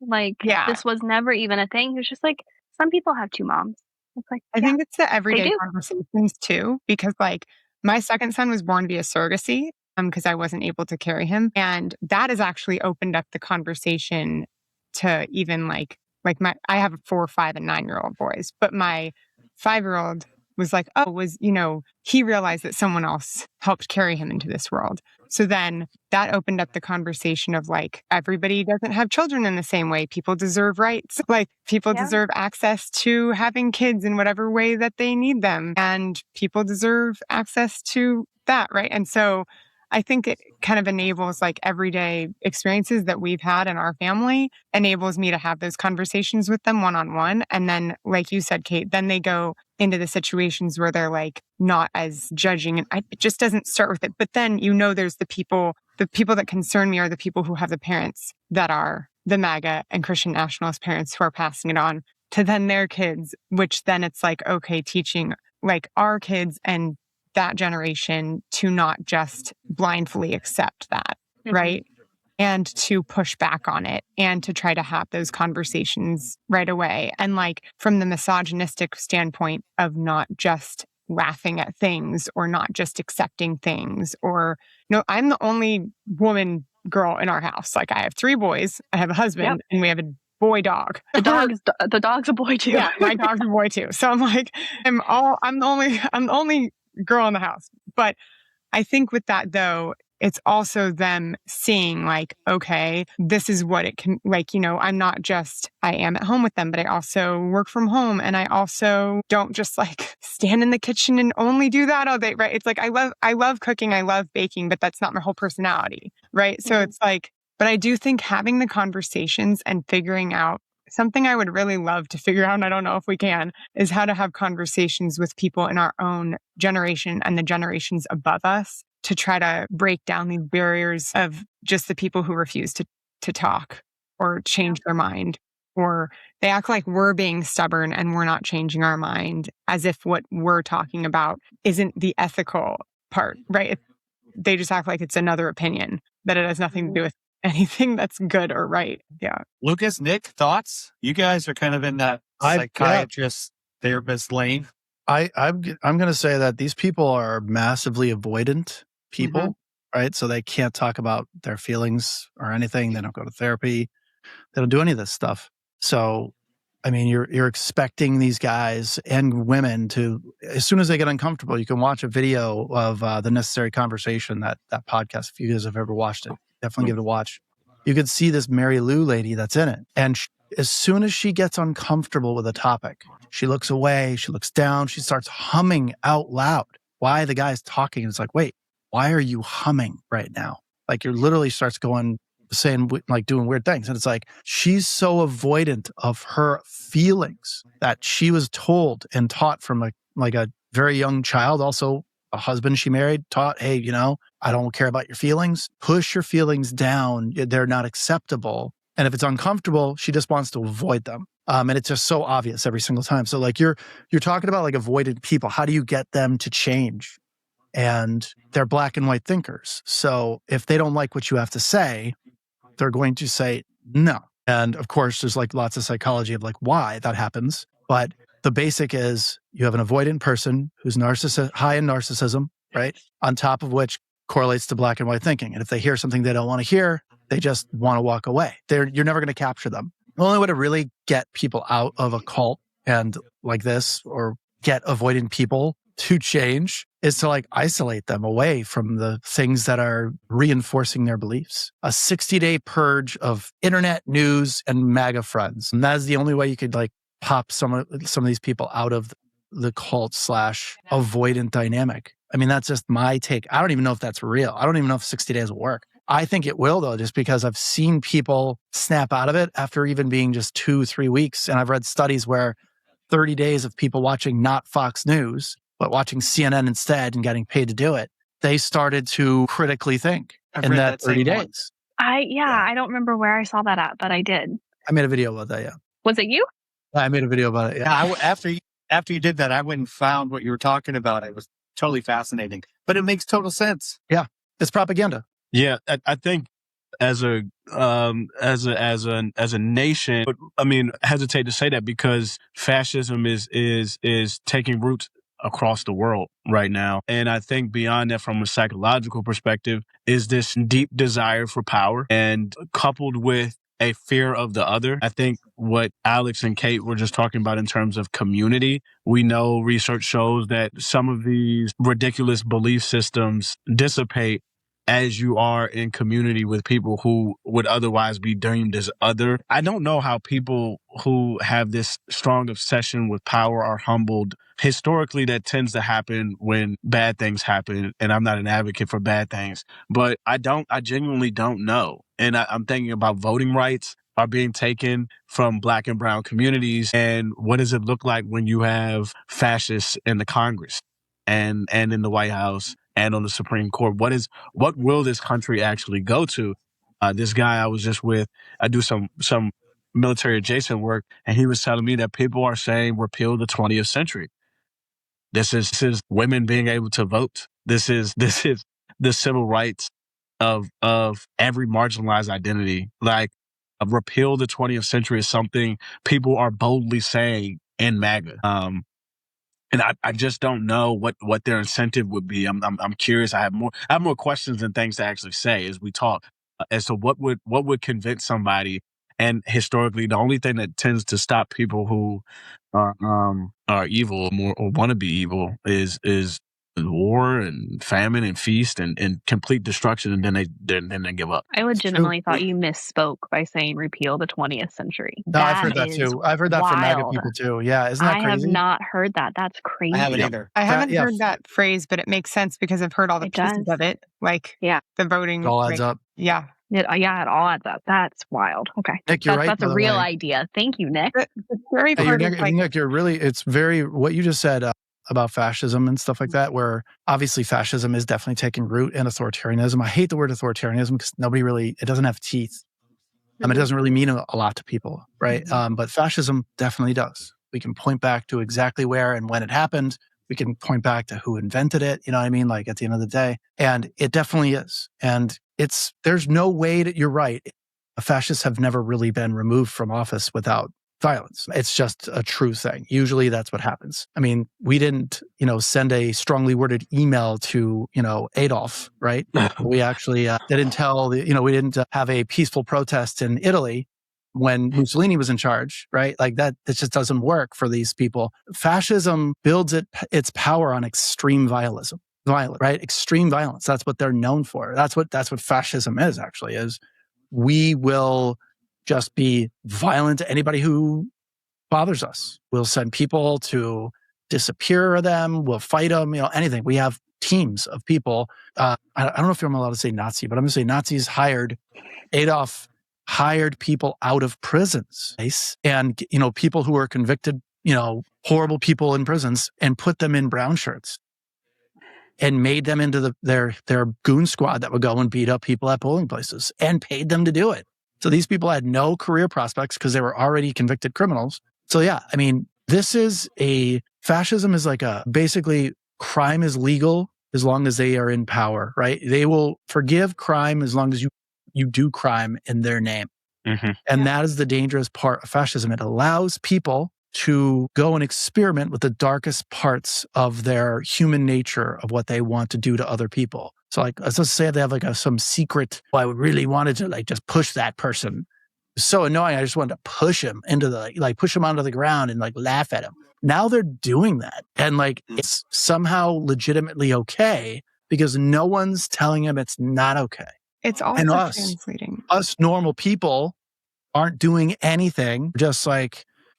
B: Like this was never even a thing. It's just like some people have 2 moms. It's like,
D: I think it's the everyday conversations too, because like my second son was born via surrogacy because I wasn't able to carry him. And that has actually opened up the conversation to even like I have 4, 5, and 9-year-old boys, but my 5-year-old was like, he realized that someone else helped carry him into this world. So then that opened up the conversation of like, everybody doesn't have children in the same way. People deserve rights. Like people deserve access to having kids in whatever way that they need them. And people deserve access to that. Right. And so I think it kind of enables like everyday experiences that we've had in our family, enables me to have those conversations with them one-on-one. And then, like you said, Cate, then they go into the situations where they're like not as judging. And it just doesn't start with it. But then, there's the people that concern me are the people who have the parents that are the MAGA and Christian nationalist parents who are passing it on to then their kids, which then it's like, okay, teaching like our kids and that generation to not just blindly accept that, right? And to push back on it and to try to have those conversations right away. And like from the misogynistic standpoint of not just laughing at things or not just accepting things or, I'm the only girl in our house. Like I have 3 boys, I have a husband, and we have a boy dog.
B: The dog's a boy too.
D: Yeah, my dog's a boy too. So I'm like, I'm the only girl in the house. But I think with that though, it's also them seeing like, okay, this is what it can, like, I'm not just, I am at home with them, but I also work from home. And I also don't just like stand in the kitchen and only do that all day, right? It's like, I love cooking, I love baking, but that's not my whole personality, right? So it's like, but I do think having the conversations and figuring out something I would really love to figure out, and I don't know if we can, is how to have conversations with people in our own generation and the generations above us to try to break down these barriers of just the people who refuse to talk or change their mind, or they act like we're being stubborn and we're not changing our mind as if what we're talking about isn't the ethical part, right? They just act like it's another opinion, that it has nothing to do with anything that's good or right. Yeah.
A: Lucas, Nick, thoughts? You guys are kind of in that psychiatrist therapist lane.
E: I'm going to say that these people are massively avoidant people, right? So they can't talk about their feelings or anything. They don't go to therapy. They don't do any of this stuff. So, I mean, you're expecting these guys and women to, as soon as they get uncomfortable, you can watch a video of The Necessary Conversation, that podcast. If you guys have ever watched it, definitely give it a watch. You could see this Mary Lou lady that's in it. And as soon as she gets uncomfortable with a topic, she looks away, she looks down, she starts humming out loud. Why the guy's talking? It's like, wait, why are you humming right now? Like you're literally starts saying like doing weird things. And it's like, she's so avoidant of her feelings that she was told and taught from like a very young child. Also a husband she married taught, hey, I don't care about your feelings. Push your feelings down. They're not acceptable. And if it's uncomfortable, she just wants to avoid them. And it's just so obvious every single time. So like you're talking about like avoided people. How do you get them to change? And they're black and white thinkers. So if they don't like what you have to say, they're going to say no. And of course, there's like lots of psychology of like why that happens. But the basic is you have an avoidant person who's high in narcissism, right? On top of which correlates to black and white thinking. And if they hear something they don't want to hear, they just want to walk away. You're never going to capture them. The only way to really get people out of a cult and like this, or get avoidant people to change, is to like isolate them away from the things that are reinforcing their beliefs. A 60-day purge of internet news and MAGA friends. And that is the only way you could like pop some of these people out of the cult / avoidant dynamic. I mean, that's just my take. I don't even know if that's real. I don't even know if 60 days will work. I think it will, though, just because I've seen people snap out of it after even being just 2-3 weeks. And I've read studies where 30 days of people watching not Fox News, but watching CNN instead and getting paid to do it, they started to critically think in that 30 days.
B: I don't remember where I saw that at, but I did.
E: I made a video about that, yeah.
B: Was it you?
E: I made a video about it, yeah.
A: After you did that, I went and found what you were talking about. It was totally fascinating, but it makes total sense.
E: Yeah, it's propaganda.
C: Yeah, I think as a nation, but I mean, hesitate to say that because fascism is taking roots across the world right now. And I think beyond that, from a psychological perspective, is this deep desire for power and coupled with a fear of the other. I think what Alex and Cate were just talking about in terms of community, we know research shows that some of these ridiculous belief systems dissipate as you are in community with people who would otherwise be deemed as other. I don't know how people who have this strong obsession with power are humbled. Historically, that tends to happen when bad things happen, and I'm not an advocate for bad things, but I genuinely don't know. And I'm thinking about voting rights are being taken from Black and brown communities, and what does it look like when you have fascists in the Congress and in the White House and on the Supreme Court? What will this country actually go to? This guy I was just with, I do some military adjacent work, and he was telling me that people are saying repeal the 20th century. This is women being able to vote. This is the civil rights of every marginalized identity. Like, repeal the 20th century is something people are boldly saying in MAGA. And I just don't know what their incentive would be. I'm curious. I have more questions than things to actually say as we talk as to what would convince somebody. And historically, the only thing that tends to stop people who are evil or want to be evil is war and famine and feast and complete destruction, and then they give up.
B: I legitimately thought you misspoke by saying repeal the 20th century.
E: No, I've heard that too. I've heard that from MAGA people too. Yeah, isn't that crazy?
B: I have not heard that. That's crazy.
A: I haven't either.
D: I haven't heard that phrase, but it makes sense because I've heard all the pieces of it. Like, the voting.
E: It all adds up.
D: Yeah.
B: It all adds up. That's wild. Okay.
E: Nick, you're right.
B: That's a real idea. Thank you, Nick.
E: Nick, you're really, it's very, what you just said about fascism and stuff like that, where obviously fascism is definitely taking root in authoritarianism. I hate the word authoritarianism because it doesn't have teeth. I mean, it doesn't really mean a lot to people, right? But fascism definitely does. We can point back to exactly where and when it happened. We can point back to who invented it, you know what I mean? Like, at the end of the day. And it definitely is. And there's no way that you're right. Fascists have never really been removed from office without violence. It's just a true thing. Usually that's what happens. I mean, we didn't, send a strongly worded email to, Adolf, right? We actually didn't we didn't have a peaceful protest in Italy when Mussolini was in charge, right? Like that, it just doesn't work for these people. Fascism builds its power on extreme violence, right? Extreme violence. That's what they're known for. That's what fascism is actually, is we will just be violent to anybody who bothers us. We'll send people to disappear them. We'll fight them, anything. We have teams of people. I don't know if I'm allowed to say Nazi, but I'm going to say Nazis Adolf hired people out of prisons, and, people who were convicted, horrible people in prisons, and put them in brown shirts and made them into their goon squad that would go and beat up people at polling places and paid them to do it. So these people had no career prospects because they were already convicted criminals. So yeah, I mean, fascism is like basically crime is legal as long as they are in power, right? They will forgive crime as long as you do crime in their name. Mm-hmm. And that is the dangerous part of fascism. It allows people to go and experiment with the darkest parts of their human nature of what they want to do to other people. So like, let's just say they have like some secret, I really wanted to like just push that person. so annoying. I just wanted to push him into push him onto the ground and laugh at him. Now they're doing that. And it's somehow legitimately okay because no one's telling him it's not okay.
D: It's also
E: And
D: translating.
E: Us normal people aren't doing anything. Just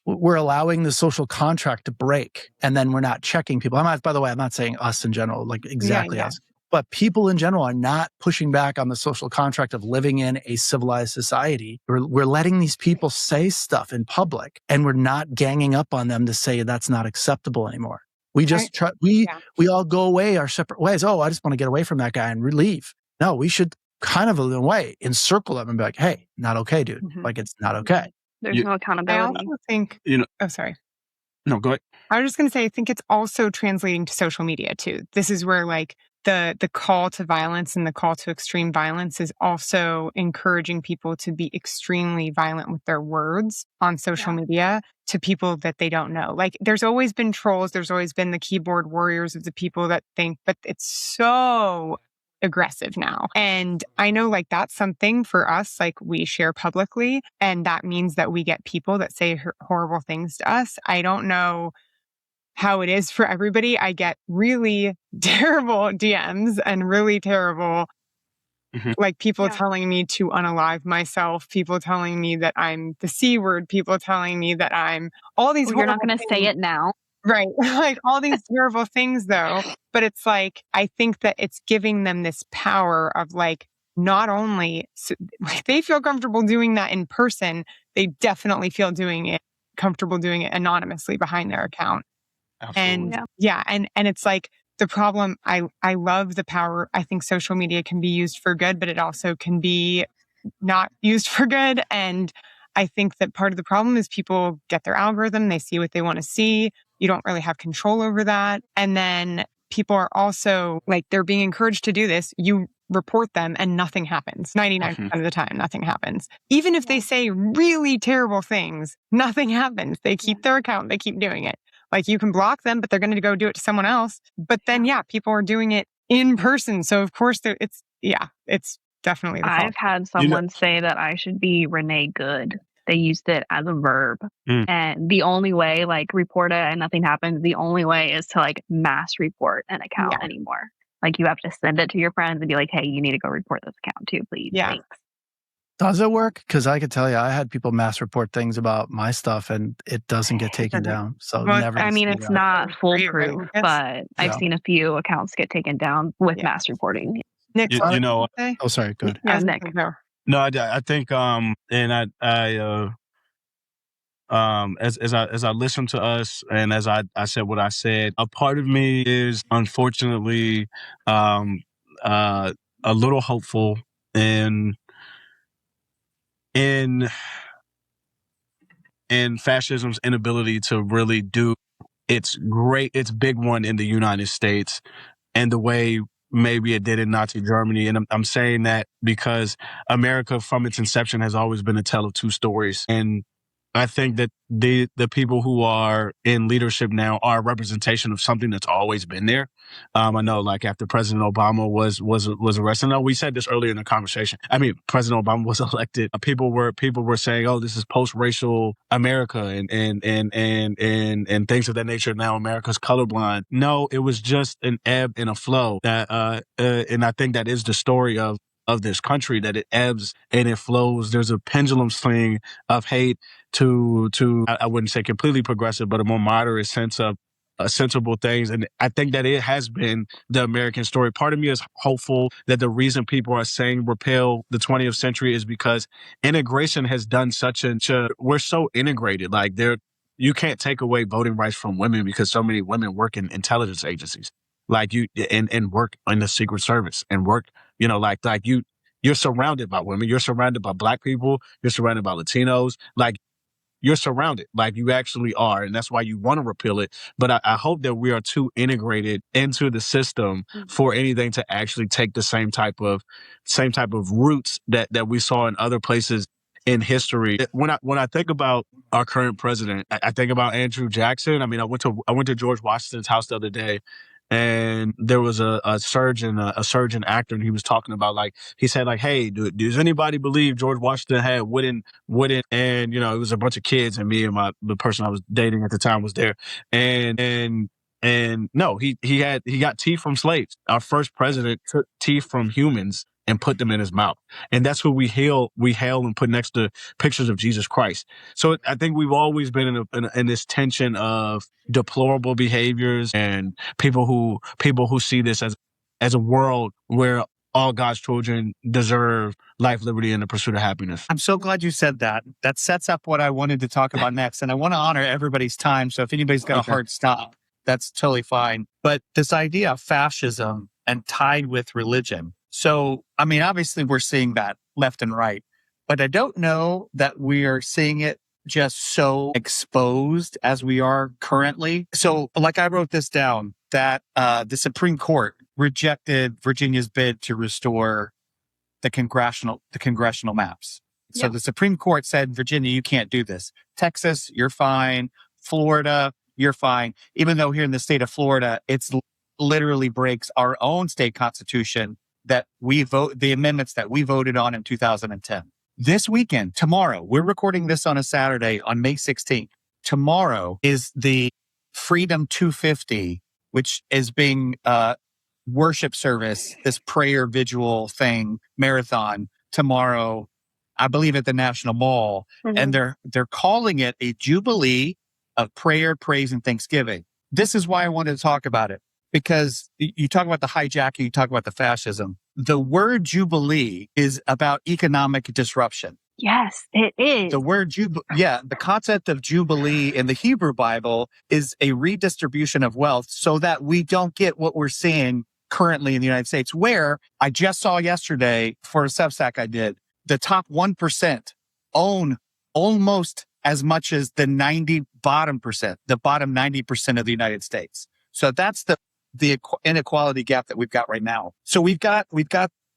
E: we're allowing the social contract to break, and then we're not checking people. By the way, I'm not saying us in general, exactly us. But people in general are not pushing back on the social contract of living in a civilized society. We're letting these people say stuff in public, and we're not ganging up on them to say that's not acceptable anymore. We just try. We all go away our separate ways. Oh, I just want to get away from that guy and leave. No, we should kind of in a way encircle them and be like, hey, not okay, dude. It's not okay.
B: There's no accountability.
D: I also think, oh, sorry.
C: No, go ahead.
D: I was just going to say, I think it's also translating to social media too. This is where the call to violence and the call to extreme violence is also encouraging people to be extremely violent with their words on social media to people that they don't know. There's always been trolls. There's always been the keyboard warriors of the people that think, but it's so aggressive now. And I know that's something for us, we share publicly, and that means that we get people that say horrible things to us. I don't know how it is for everybody. I get really terrible DMs and really terrible, people telling me to unalive myself, people telling me that I'm the C word, people telling me that I'm all these
B: You're not going to say it now.
D: Right. All these terrible things though. But it's I think that it's giving them this power of not only they feel comfortable doing that in person, they definitely feel comfortable doing it anonymously behind their account.
C: Absolutely.
D: And it's the problem. I love the power. I think social media can be used for good, but it also can be not used for good. And I think that part of the problem is people get their algorithm, they see what they want to see. You don't really have control over that. And then people are also they're being encouraged to do this. You report them and nothing happens. 99% of the time, nothing happens. Even if they say really terrible things, nothing happens. They keep their account, they keep doing it. You can block them, but they're going to go do it to someone else. But then, people are doing it in person. So of course it's definitely the fault.
B: I've had someone say that I should be Renee Good. They used it as a verb. And the only way, report it and nothing happens, the only way is to mass report an account anymore. You have to send it to your friends and be like, hey, you need to go report this account too, please.
D: Yeah.
B: Thanks.
E: Does it work? Because I could tell you, I had people mass report things about my stuff and it doesn't get taken down. So never.
B: I mean, it's not foolproof, but I've seen a few accounts get taken down with mass reporting.
D: Nick,
E: oh, sorry. Good.
B: Yeah, Nick.
C: No, I think, and as I listen to us and as I said what I said, a part of me is unfortunately a little hopeful in fascism's inability to really do its big one in the United States and the way maybe it did in Nazi Germany. And I'm saying that because America from its inception has always been a tale of two stories. And I think that the people who are in leadership now are a representation of something that's always been there. I know, after President Obama was arrested. No, we said this earlier in the conversation. I mean, President Obama was elected. People were saying, "Oh, this is post-racial America," and things of that nature. Now America's colorblind. No, it was just an ebb and a flow. And I think that is the story of this country, that it ebbs and it flows. There's a pendulum swing of hate to I wouldn't say completely progressive, but a more moderate sense of sensible things. And I think that it has been the American story. Part of me is hopeful that the reason people are saying repeal the 20th century is because integration has done we're so integrated. You can't take away voting rights from women because so many women work in intelligence agencies, and work in the Secret Service and work, you're surrounded by women, you're surrounded by Black people, you're surrounded by Latinos, you're surrounded, you actually are. And that's why you want to repeal it. But I hope that we are too integrated into the system for anything to actually take the same type of roots that we saw in other places in history. When I think about our current president, I think about Andrew Jackson. I mean, I went to George Washington's house the other day, And there was a surgeon actor, and he was talking about, like, he said, like, hey, does anybody believe George Washington had wooden, and, you know, it was a bunch of kids, and me and the person I was dating at the time was there. And no, he got teeth from slaves. Our first president took teeth from humans and put them in his mouth. And that's what we hail and put next to pictures of Jesus Christ. So I think we've always been in this tension of deplorable behaviors and people who see this as a world where all God's children deserve life, liberty, and the pursuit of happiness.
A: I'm so glad you said that. That sets up what I wanted to talk about next. And I want to honor everybody's time. So if anybody's got a hard stop, that's totally fine. But this idea of fascism and tied with religion. So, I mean, obviously we're seeing that left and right, but I don't know that we are seeing it just so exposed as we are currently. So, like, I wrote this down that the Supreme Court rejected Virginia's bid to restore the congressional maps. So the Supreme Court said, Virginia, you can't do this. Texas, you're fine. Florida, you're fine. Even though here in the state of Florida, it's literally breaks our own state constitution that the amendments that we voted on in 2010. This weekend, tomorrow, we're recording this on a Saturday on May 16th. Tomorrow is the Freedom 250, which is being worship service, this prayer vigil thing, marathon tomorrow, I believe at the National Mall. Mm-hmm. And they're calling it a jubilee of prayer, praise, and thanksgiving. This is why I wanted to talk about it, because you talk about the hijacking, you talk about the fascism. The word jubilee is about economic disruption.
B: Yes, it is.
A: The word the concept of jubilee in the Hebrew Bible is a redistribution of wealth so that we don't get what we're seeing currently in the United States, where I just saw yesterday for a Substack I did, the top 1% own almost as much as the bottom 90% of the United States. So that's the inequality gap that we've got right now. So we've got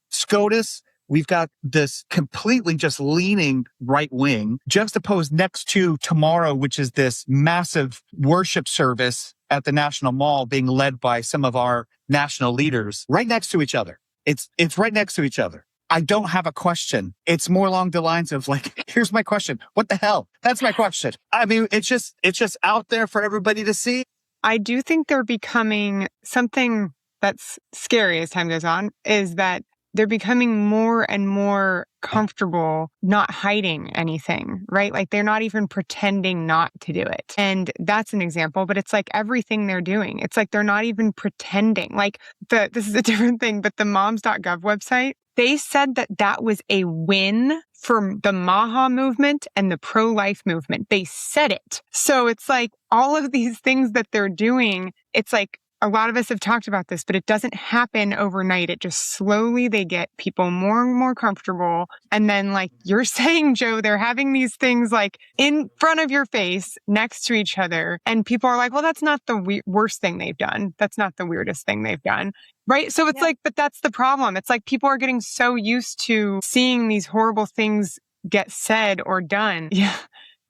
A: SCOTUS, we've got this completely just leaning right wing, juxtaposed next to tomorrow, which is this massive worship service at the National Mall being led by some of our national leaders, right next to each other. It's right next to each other. I don't have a question. It's more along the lines of, like, here's my question. What the hell? That's my question. I mean, it's just out there for everybody to see.
D: I do think they're becoming something that's scary as time goes on, is that they're becoming more and more comfortable not hiding anything, right? Like, they're not even pretending not to do it. And that's an example, but it's like everything they're doing. It's like they're not even pretending. Like, this is a different thing, but the moms.gov website, they said that was a win for the MAHA movement and the pro-life movement. They said it. So it's like all of these things that they're doing, it's like, a lot of us have talked about this, but it doesn't happen overnight. It just slowly, they get people more and more comfortable. And then, like you're saying, Joe, they're having these things like in front of your face next to each other. And people are like, well, that's not the worst thing they've done. That's not the weirdest thing they've done. Right. So it's like, but that's the problem. It's like people are getting so used to seeing these horrible things get said or done. Yeah.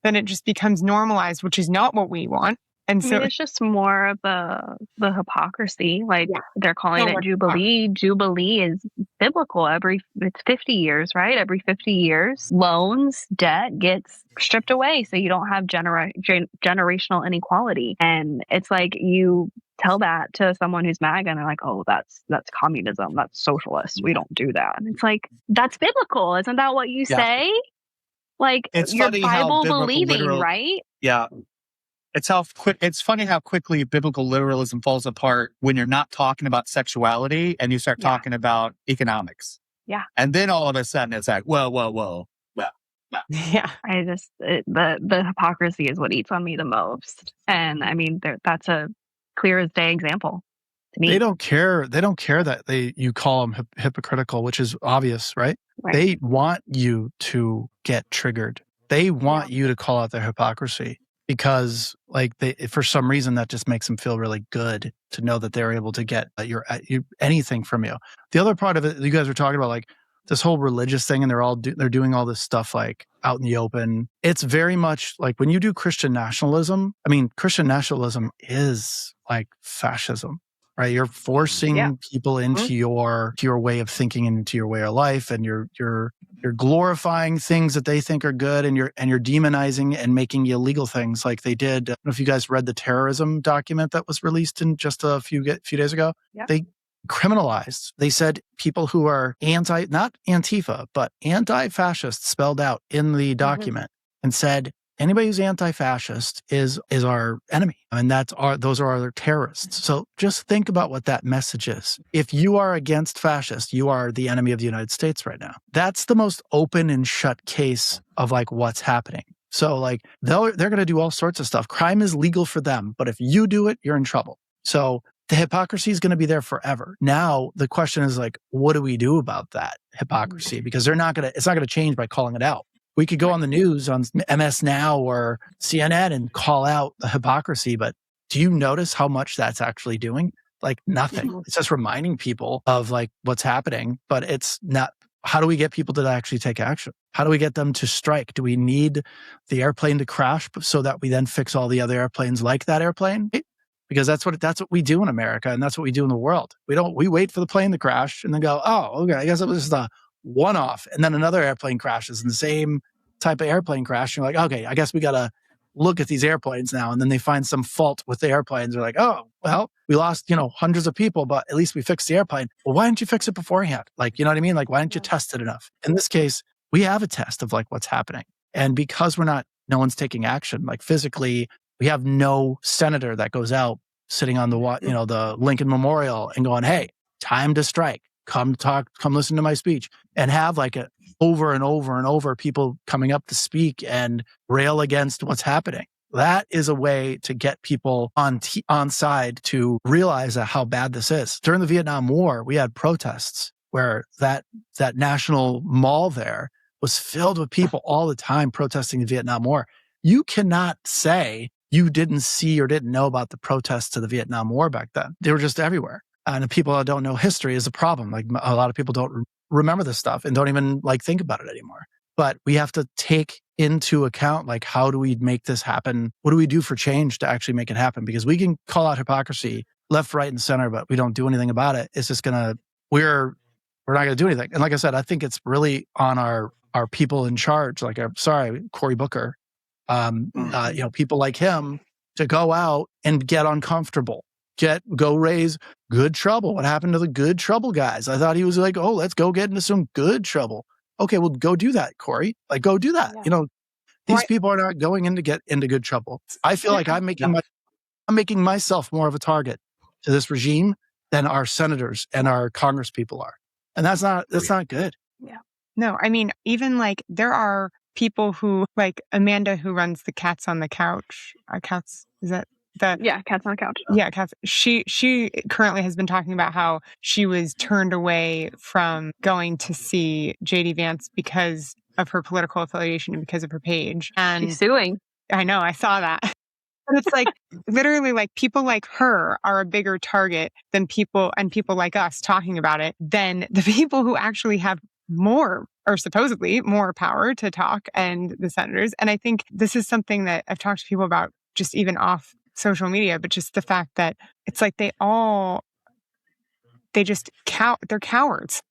D: Then it just becomes normalized, which is not what we want. And so
B: it's just more of the hypocrisy. Like, they're calling it Jubilee. Jubilee is biblical. It's 50 years, right? Every 50 years, loans, debt gets stripped away. So you don't have generational inequality. And it's like, you tell that to someone who's MAGA and they're like, oh, that's communism. That's socialist. We don't do that. And it's like, that's biblical. Isn't that what you say? Like,
A: it's
B: you're
A: Bible
B: believing, right?
A: Yeah. It's funny how quickly biblical literalism falls apart when you're not talking about sexuality and you start talking about economics.
B: Yeah.
A: And then all of a sudden it's like, whoa. Well.
D: Yeah.
B: The hypocrisy is what eats on me the most. And I mean, that's a clear as day example to me.
E: They don't care that you call them hypocritical, which is obvious, right? They want you to get triggered. They want you to call out their hypocrisy. Because, like, for some reason, that just makes them feel really good to know that they're able to get anything from you. The other part of it, you guys were talking about, like, this whole religious thing, and they're doing all this stuff, like, out in the open. It's very much like when you do Christian nationalism. I mean, Christian nationalism is like fascism. right? You're forcing people into your way of thinking and into your way of life, and you're glorifying things that they think are good, and you're demonizing and making illegal things like they did. I don't know if you guys read the terrorism document that was released in just a few days ago.
B: Yep.
E: They criminalized. They said people who are not Antifa, but anti-fascist spelled out in the document, and said anybody who's anti-fascist is our enemy, and those are our terrorists. So just think about what that message is. If you are against fascists, you are the enemy of the United States right now. That's the most open and shut case of like what's happening. So like they're going to do all sorts of stuff. Crime is legal for them, but if you do it, you're in trouble. So the hypocrisy is going to be there forever. Now the question is like, what do we do about that hypocrisy? Because it's not going to change by calling it out. We could go on the news on MS Now or CNN and call out the hypocrisy, but do you notice how much that's actually doing? Like nothing. It's just reminding people of like what's happening, but it's not. How do we get people to actually take action? How do we get them to strike? Do we need the airplane to crash so that we then fix all the other airplanes like that airplane? Because that's what we do in America, and that's what we do in the world. We wait for the plane to crash and then go, oh, okay, I guess it was just a one-off, and then another airplane crashes in the same type of airplane crash. You're like, okay, I guess we got to look at these airplanes now. And then they find some fault with the airplanes. They're like, oh, well, we lost, hundreds of people, but at least we fixed the airplane. Well, why didn't you fix it beforehand? Like, you know what I mean? Like, why didn't you test it enough? In this case, we have a test of like what's happening. And because no one's taking action, like physically, we have no senator that goes out sitting on the Lincoln Memorial and going, hey, time to strike. Come listen to my speech, and have like over and over and over people coming up to speak and rail against what's happening. That is a way to get people on side to realize how bad this is. During the Vietnam War, we had protests where that national mall there was filled with people all the time protesting the Vietnam War. You cannot say you didn't see or didn't know about the protests to the Vietnam War back then. They were just everywhere. And the people that don't know history is a problem. Like a lot of people don't remember this stuff and don't even like think about it anymore. But we have to take into account, like, how do we make this happen? What do we do for change to actually make it happen? Because we can call out hypocrisy left, right, and center, but we don't do anything about it. It's just we're not going to do anything. And like I said, I think it's really on our people in charge, like, Cory Booker, people like him to go out and get uncomfortable. Go raise good trouble. What happened to the good trouble guys? I thought he was like, oh, let's go get into some good trouble. Okay, well, go do that, Cory. Like, go do that. Yeah. These people are not going in to get into good trouble. I feel like I'm making myself more of a target to this regime than our senators and our Congress people are. And that's not good.
D: Yeah. No, I mean, even like there are people who, like Amanda, who runs the Cats on the Couch. Cats, is that?
B: Cats on the Couch.
D: Yeah, Cats. She currently has been talking about how she was turned away from going to see JD Vance because of her political affiliation and because of her page. And
B: she's suing.
D: I know, I saw that. But it's like literally like people like her are a bigger target than people like us talking about it than the people who actually have more or supposedly more power to talk, and the senators. And I think this is something that I've talked to people about just even off social media, but just the fact that it's like they're cowards.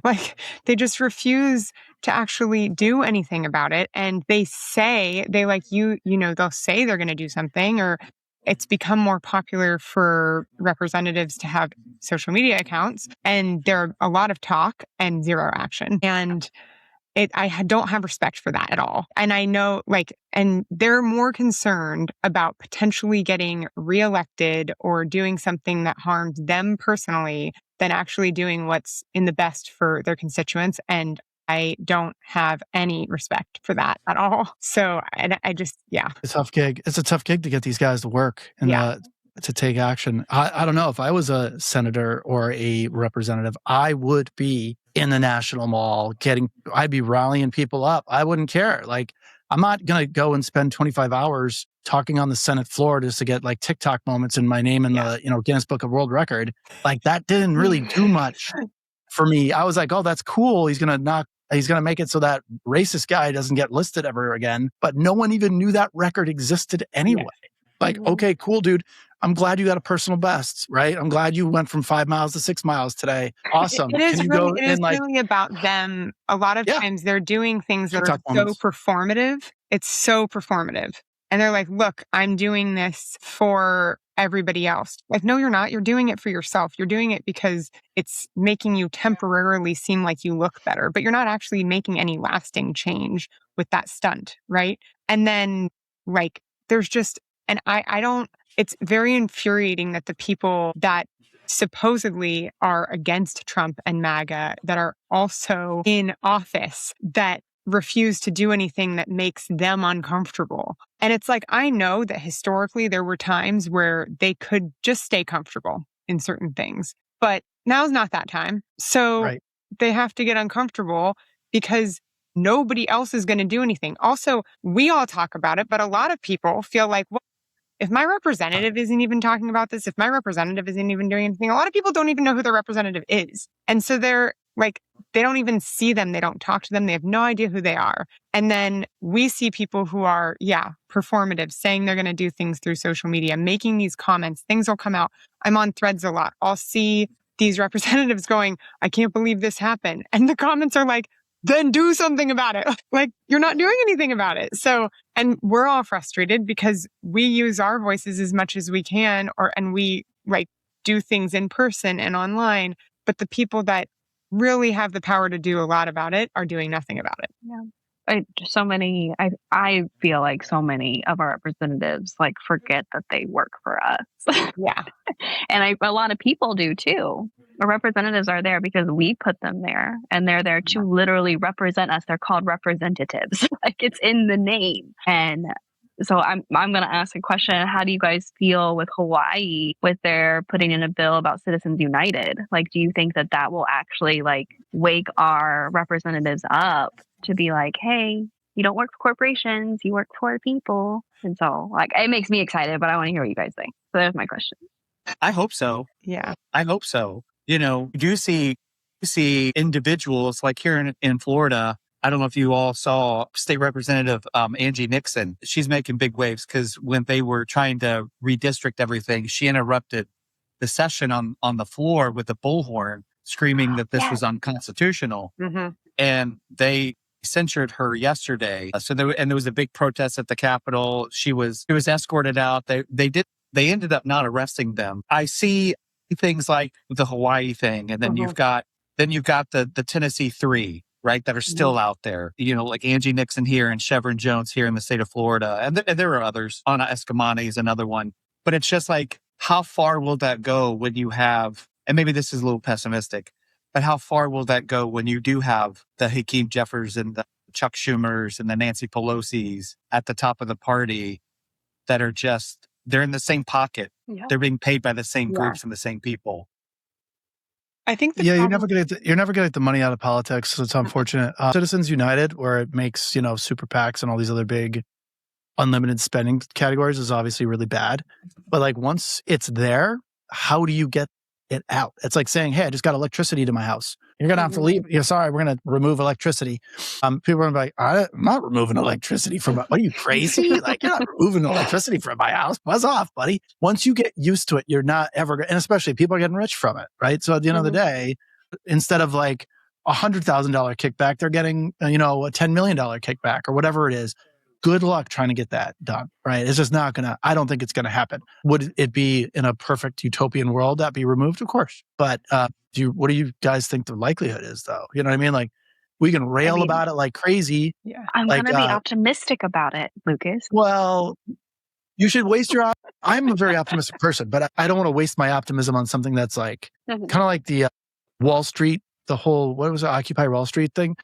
D: Like they just refuse to actually do anything about it. And they'll say they're going to do something, or it's become more popular for representatives to have social media accounts, and there are a lot of talk and zero action. And I don't have respect for that at all. And I know, and they're more concerned about potentially getting reelected or doing something that harms them personally than actually doing what's in the best for their constituents. And I don't have any respect for that at all. So, and I just, yeah.
E: It's a tough gig. It's a tough gig to get these guys to work and to take action. I don't know. If I was a senator or a representative, I would be in the National Mall I'd be rallying people up. I wouldn't care. Like, I'm not going to go and spend 25 hours talking on the Senate floor just to get like TikTok moments in my name in the Guinness Book of World Record. Like, that didn't really do much for me. I was like, oh, that's cool. He's going to make it so that racist guy doesn't get listed ever again. But no one even knew that record existed anyway. Like, okay, cool, dude. I'm glad you got a personal best, right? I'm glad you went from 5 miles to 6 miles today. Awesome.
D: It is
E: Can you
D: really,
E: go
D: it is
E: and like,
D: really about them. A lot of
E: yeah,
D: times they're doing things that are
E: TikTok
D: so
E: moments.
D: performative. It's so performative. And they're like, look, I'm doing this for everybody else. Like, no, you're not. You're doing it for yourself. You're doing it because it's making you temporarily seem like you look better, but you're not actually making any lasting change with that stunt, right? And then, like, there's just, and I don't, it's very infuriating that the people that supposedly are against Trump and MAGA that are also in office that refuse to do anything that makes them uncomfortable. And it's like, I know that historically there were times where they could just stay comfortable in certain things, but now's not that time. So
E: Right.
D: they have to get uncomfortable because nobody else is going to do anything. Also, we all talk about it, but a lot of people feel like, well, if my representative isn't even talking about this, if my representative isn't even doing anything, a lot of people don't even know who their representative is. And so they're like, they don't even see them. They don't talk to them. They have no idea who they are. And then we see people who are, performative, saying they're going to do things through social media, making these comments. Things will come out. I'm on Threads a lot. I'll see these representatives going, I can't believe this happened. And the comments are like, then do something about it. Like, you're not doing anything about it. So, and we're all frustrated because we use our voices as much as we can, and we like do things in person and online. But the people that really have the power to do a lot about it are doing nothing about it.
B: Yeah. I feel like so many of our representatives like forget that they work for us.
D: Yeah.
B: And a lot of people do too. Our representatives are there because we put them there, and they're there to literally represent us. They're called representatives. Like, it's in the name. And so I'm going to ask a question. How do you guys feel with Hawaii, with their putting in a bill about Citizens United? Like, do you think that will actually like wake our representatives up to be like, hey, you don't work for corporations, you work for people? And so, like, it makes me excited, but I want to hear what you guys think. So there's my question.
A: I hope so.
D: Yeah.
A: I hope so. You do see individuals like here in Florida. I don't know if you all saw State Representative Angie Nixon. She's making big waves because when they were trying to redistrict everything, she interrupted the session on the floor with a bullhorn, screaming that this was unconstitutional.
D: Mm-hmm.
A: And they censured her yesterday. So there was a big protest at the Capitol. She was escorted out. They ended up not arresting them. I see things like the Hawaii thing, and then you've got the Tennessee 3, right, that are still out there. Like Angie Nixon here and Chevron Jones here in the state of Florida, and there are others. Ana Escamani is another one. But it's just like, how far will that go when you have? And maybe this is a little pessimistic, but how far will that go when you do have the Hakeem Jeffers and the Chuck Schumers and the Nancy Pelosi's at the top of the party that are just, they're in the same pocket. Yeah. They're being paid by the same groups and the same people.
D: I think
E: you're never going to get the money out of politics. So it's unfortunate. Citizens United, where it makes, super PACs and all these other big unlimited spending categories, is obviously really bad. But like, once it's there, how do you get it out? It's like saying, hey, I just got electricity to my house. You're going to have to leave. You're sorry, we're going to remove electricity. People are going to be like, I'm not removing electricity from my, what are you, crazy? Like, you're not removing electricity from my house. Buzz off, buddy. Once you get used to it, you're not ever, and especially people are getting rich from it, right? So at the end of the day, instead of like $100,000 kickback, they're getting, a $10 million kickback or whatever it is. Good luck trying to get that done, right? It's just not going to, I don't think it's going to happen. Would it be in a perfect utopian world that be removed? Of course. But what do you guys think the likelihood is, though? You know what I mean? Like, we can rail about it like crazy.
B: Yeah. I'm going to be optimistic about it, Lucas.
E: Well, you should waste your, I'm a very optimistic person, but I don't want to waste my optimism on something that's like, kind of like the Wall Street, the whole, what was it, Occupy Wall Street thing?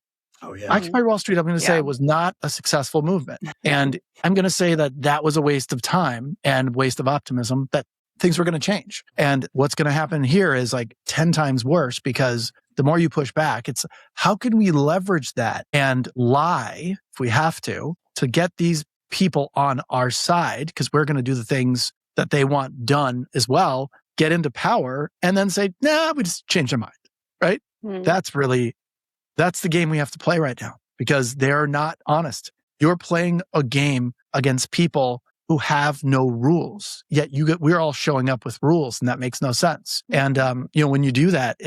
A: Oh, yeah.
E: Occupy Wall Street, I'm going to say, was not a successful movement. And I'm going to say that was a waste of time and waste of optimism, that things were going to change. And what's going to happen here is like 10 times worse, because the more you push back, it's how can we leverage that and lie, if we have to get these people on our side, because we're going to do the things that they want done as well, get into power, and then say, nah, we just changed our mind, right? That's the game we have to play right now, because they're not honest. You're playing a game against people who have no rules, yet we're all showing up with rules, and that makes no sense. And when you do that,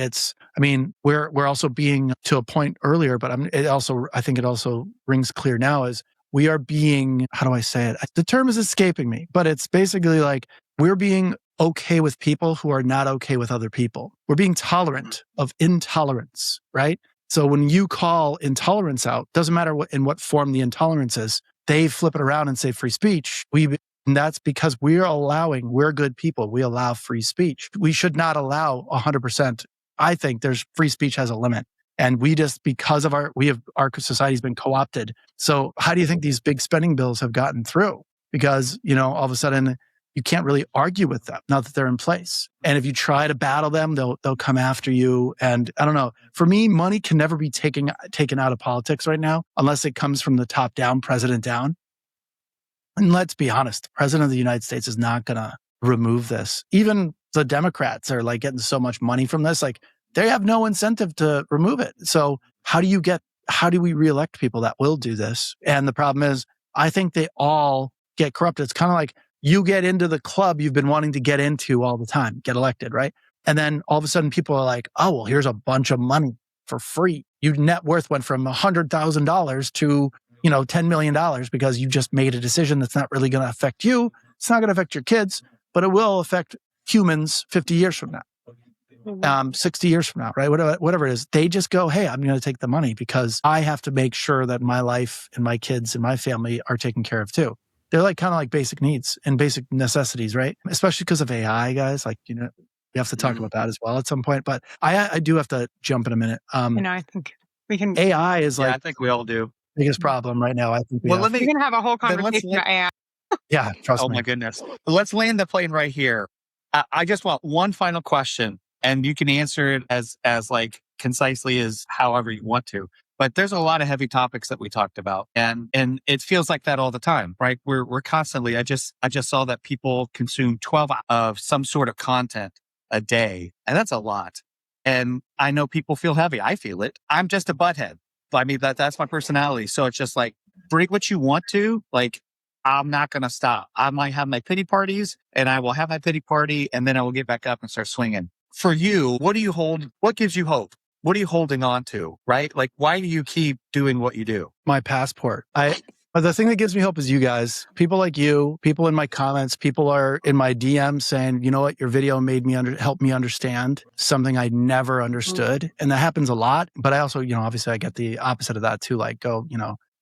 E: we're also being, to a point earlier, but I think it also rings clear now, is we are being, how do I say it? The term is escaping me, but it's basically like we're being okay with people who are not okay with other people. We're being tolerant of intolerance, right? So when you call intolerance out, doesn't matter in what form the intolerance is, they flip it around and say free speech. And that's because we're good people. We allow free speech. We should not allow 100%. I think free speech has a limit. And we just, because of our society's been co-opted. So how do you think these big spending bills have gotten through? Because, all of a sudden you can't really argue with them now that they're in place. And if you try to battle them, they'll come after you. And I don't know, for me, money can never be taken out of politics right now, unless it comes from the top down, president down. And let's be honest, the president of the United States is not going to remove this. Even the Democrats are like getting so much money from this, like they have no incentive to remove it. So how do we reelect people that will do this? And the problem is, I think they all get corrupted. It's kind of like you get into the club you've been wanting to get into all the time, get elected, right? And then all of a sudden people are like, oh, well, here's a bunch of money for free. Your net worth went from $100,000 to $10 million because you just made a decision that's not really going to affect you. It's not going to affect your kids, but it will affect humans 50 years from now, 60 years from now, right? Whatever it is, they just go, hey, I'm going to take the money because I have to make sure that my life and my kids and my family are taken care of too. They're like kind of like basic needs and basic necessities, right? Especially because of AI, guys. Like, we have to talk about that as well at some point. But I do have to jump in a minute.
D: I think we can.
E: AI is
A: I think we all do.
E: Biggest problem right now. I think
D: we can have a whole conversation about AI.
E: Yeah, trust me.
A: Oh my goodness. Let's land the plane right here. I just want one final question, and you can answer it as like concisely as however you want to. But there's a lot of heavy topics that we talked about, and it feels like that all the time, right? We're constantly. I just saw that people consume 12 of some sort of content a day, and that's a lot. And I know people feel heavy. I feel it. I'm just a butthead. I mean, that's my personality. So it's just like, bring what you want to. Like, I'm not going to stop. I might have my pity parties, and I will have my pity party, and then I will get back up and start swinging. For you, what do you hold? What gives you hope? What are you holding on to, right? Like, why do you keep doing what you do?
E: My passport. But the thing that gives me hope is you guys, people like you, people in my comments, people are in my DMs saying, you know what, your video made me help me understand something I never understood. And that happens a lot. But I also, obviously I get the opposite of that too. Like, go,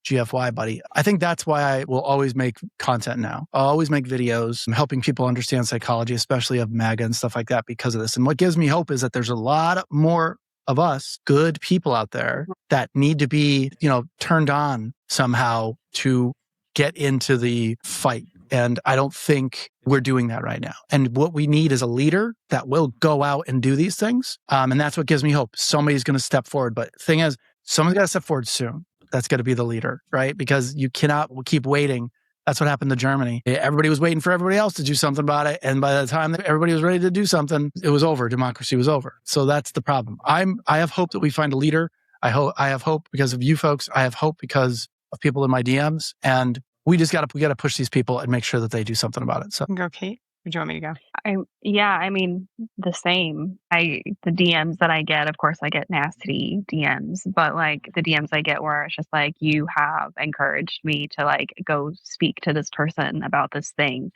E: GFY, buddy. I think that's why I will always make content now. I'll always make videos. I'm helping people understand psychology, especially of MAGA and stuff like that because of this. And what gives me hope is that there's a lot more of us, good people out there that need to be, turned on somehow to get into the fight. And I don't think we're doing that right now. And what we need is a leader that will go out and do these things. And that's what gives me hope. Somebody's going to step forward. But the thing is, someone's got to step forward soon. That's going to be the leader, right? Because you cannot keep waiting. That's what happened to Germany. Everybody was waiting for everybody else to do something about it. And by the time that everybody was ready to do something, it was over. Democracy was over. So that's the problem. I have hope that we find a leader. I have hope because of you folks. I have hope because of people in my DMs. And we got to push these people and make sure that they do something about it. So
D: go, Cate. Would you want me to go?
B: The same. The DMs that I get, of course, I get nasty DMs, but like the DMs I get where it's just like, you have encouraged me to like go speak to this person about this thing,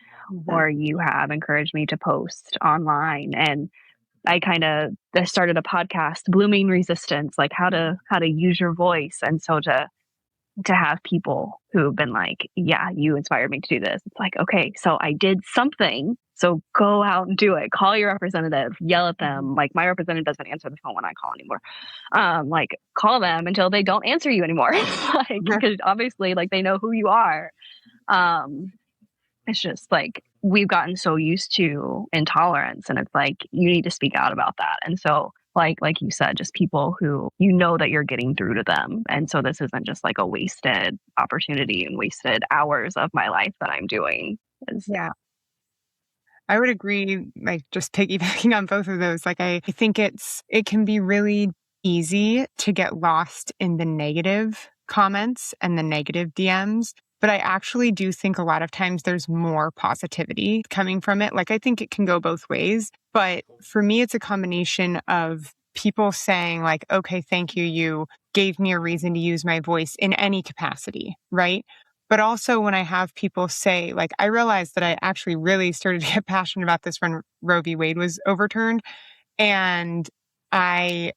B: or you have encouraged me to post online. And I started a podcast, Blooming Resistance, like how to use your voice. And so to have people who've been like, yeah, you inspired me to do this. It's like, okay, so I did something. So go out and do it. Call your representative, yell at them. Like my representative doesn't answer the phone when I call anymore. Like call them until they don't answer you anymore. Because obviously like they know who you are. It's just like, we've gotten so used to intolerance, and it's like, you need to speak out about that. And so like you said, just people who that you're getting through to them. And so this isn't just like a wasted opportunity and wasted hours of my life that I'm doing.
D: Yeah. I would agree, like just piggybacking on both of those. Like I think it can be really easy to get lost in the negative comments and the negative DMs. but I actually do think a lot of times there's more positivity coming from it. Like, I think it can go both ways, but for me, it's a combination of people saying like, okay, thank you. You gave me a reason to use my voice in any capacity, right? But also when I have people say, like, I realized that I actually really started to get passionate about this when Roe v. Wade was overturned. And I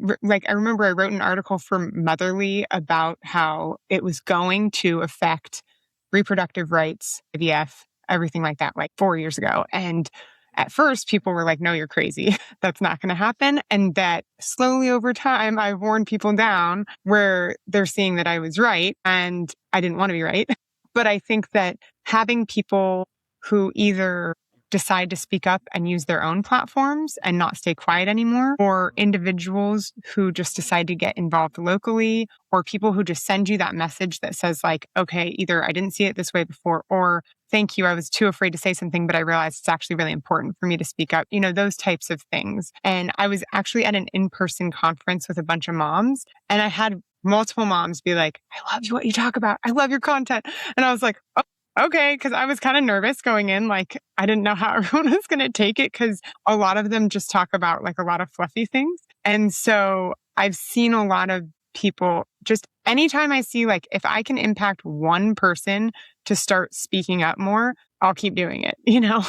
D: I remember I wrote an article for Motherly about how it was going to affect reproductive rights, IVF, everything like that, like 4 years ago. And at first, people were like, no, you're crazy. That's not going to happen. And that slowly over time, I've worn people down where they're seeing that I was right and I didn't want to be right. But I think that having people who either decide to speak up and use their own platforms and not stay quiet anymore, or individuals who just decide to get involved locally, or people who just send you that message that says like, okay, either I didn't see it this way before, or thank you, I was too afraid to say something, but I realized it's actually really important for me to speak up, those types of things. And I was actually at an in-person conference with a bunch of moms, and I had multiple moms be like, I love what you talk about. I love your content. And I was like, oh, okay, because I was kind of nervous going in. Like, I didn't know how everyone was going to take it because a lot of them just talk about like a lot of fluffy things. And so I've seen a lot of people just anytime I see like if I can impact one person to start speaking up more, I'll keep doing it,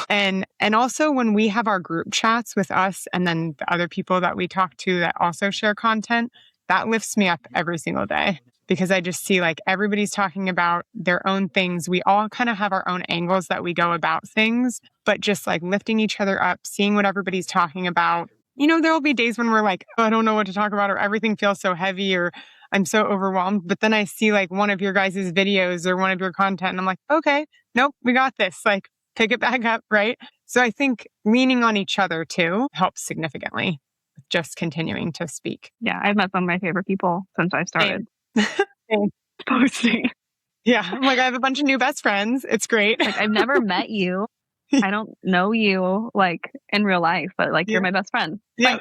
D: And also when we have our group chats with us and then the other people that we talk to that also share content, that lifts me up every single day. Because I just see like everybody's talking about their own things. We all kind of have our own angles that we go about things, but just like lifting each other up, seeing what everybody's talking about. There will be days when we're like, oh, I don't know what to talk about, or everything feels so heavy, or I'm so overwhelmed. But then I see like one of your guys' videos or one of your content, and I'm like, okay, nope, we got this. Like, pick it back up, right? So I think leaning on each other too helps significantly. Just continuing to speak.
B: Yeah, I've met some of my favorite people since I started.
D: Same.
B: Posting.
D: Yeah. I'm like, I have a bunch of new best friends. It's great.
B: Like, I've never met you. I don't know you like in real life, but like you're my best friend.
D: Yeah.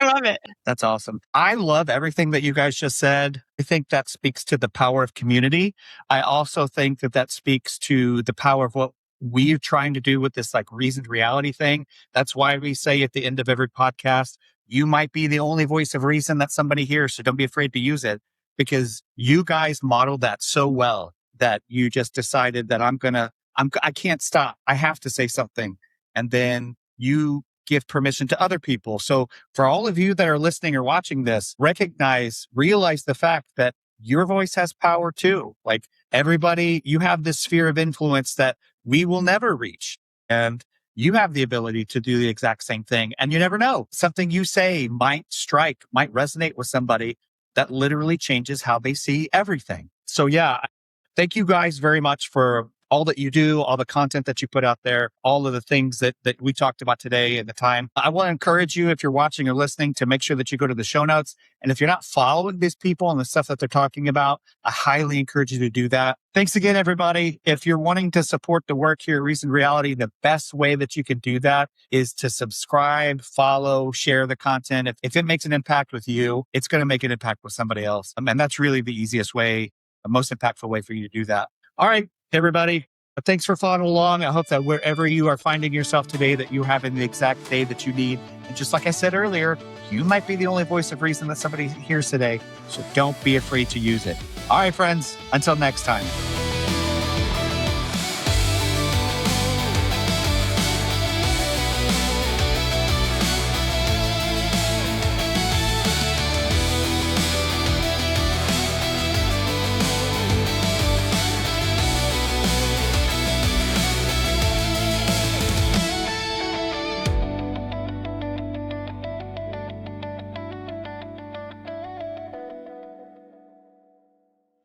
D: I love it.
A: That's awesome. I love everything that you guys just said. I think that speaks to the power of community. I also think that speaks to the power of what we're trying to do with this like reasoned reality thing. That's why we say at the end of every podcast, you might be the only voice of reason that somebody hears. So don't be afraid to use it, because you guys modeled that so well that you just decided that I can't stop. I have to say something. And then you give permission to other people. So for all of you that are listening or watching this, realize the fact that your voice has power too. Like everybody, you have this sphere of influence that we will never reach. And you have the ability to do the exact same thing. And you never know. Something you say might resonate with somebody that literally changes how they see everything. So yeah, thank you guys very much for all that you do, all the content that you put out there, all of the things that we talked about today and the time. I want to encourage you, if you're watching or listening, to make sure that you go to the show notes. And if you're not following these people and the stuff that they're talking about, I highly encourage you to do that. Thanks again, everybody. If you're wanting to support the work here at Reasoned Reality, the best way that you can do that is to subscribe, follow, share the content. If it makes an impact with you, it's going to make an impact with somebody else. And that's really the easiest way, the most impactful way for you to do that. All right, everybody. Thanks for following along. I hope that wherever you are finding yourself today, that you're having the exact day that you need. And just like I said earlier, you might be the only voice of reason that somebody hears today. So don't be afraid to use it. All right, friends, until next time.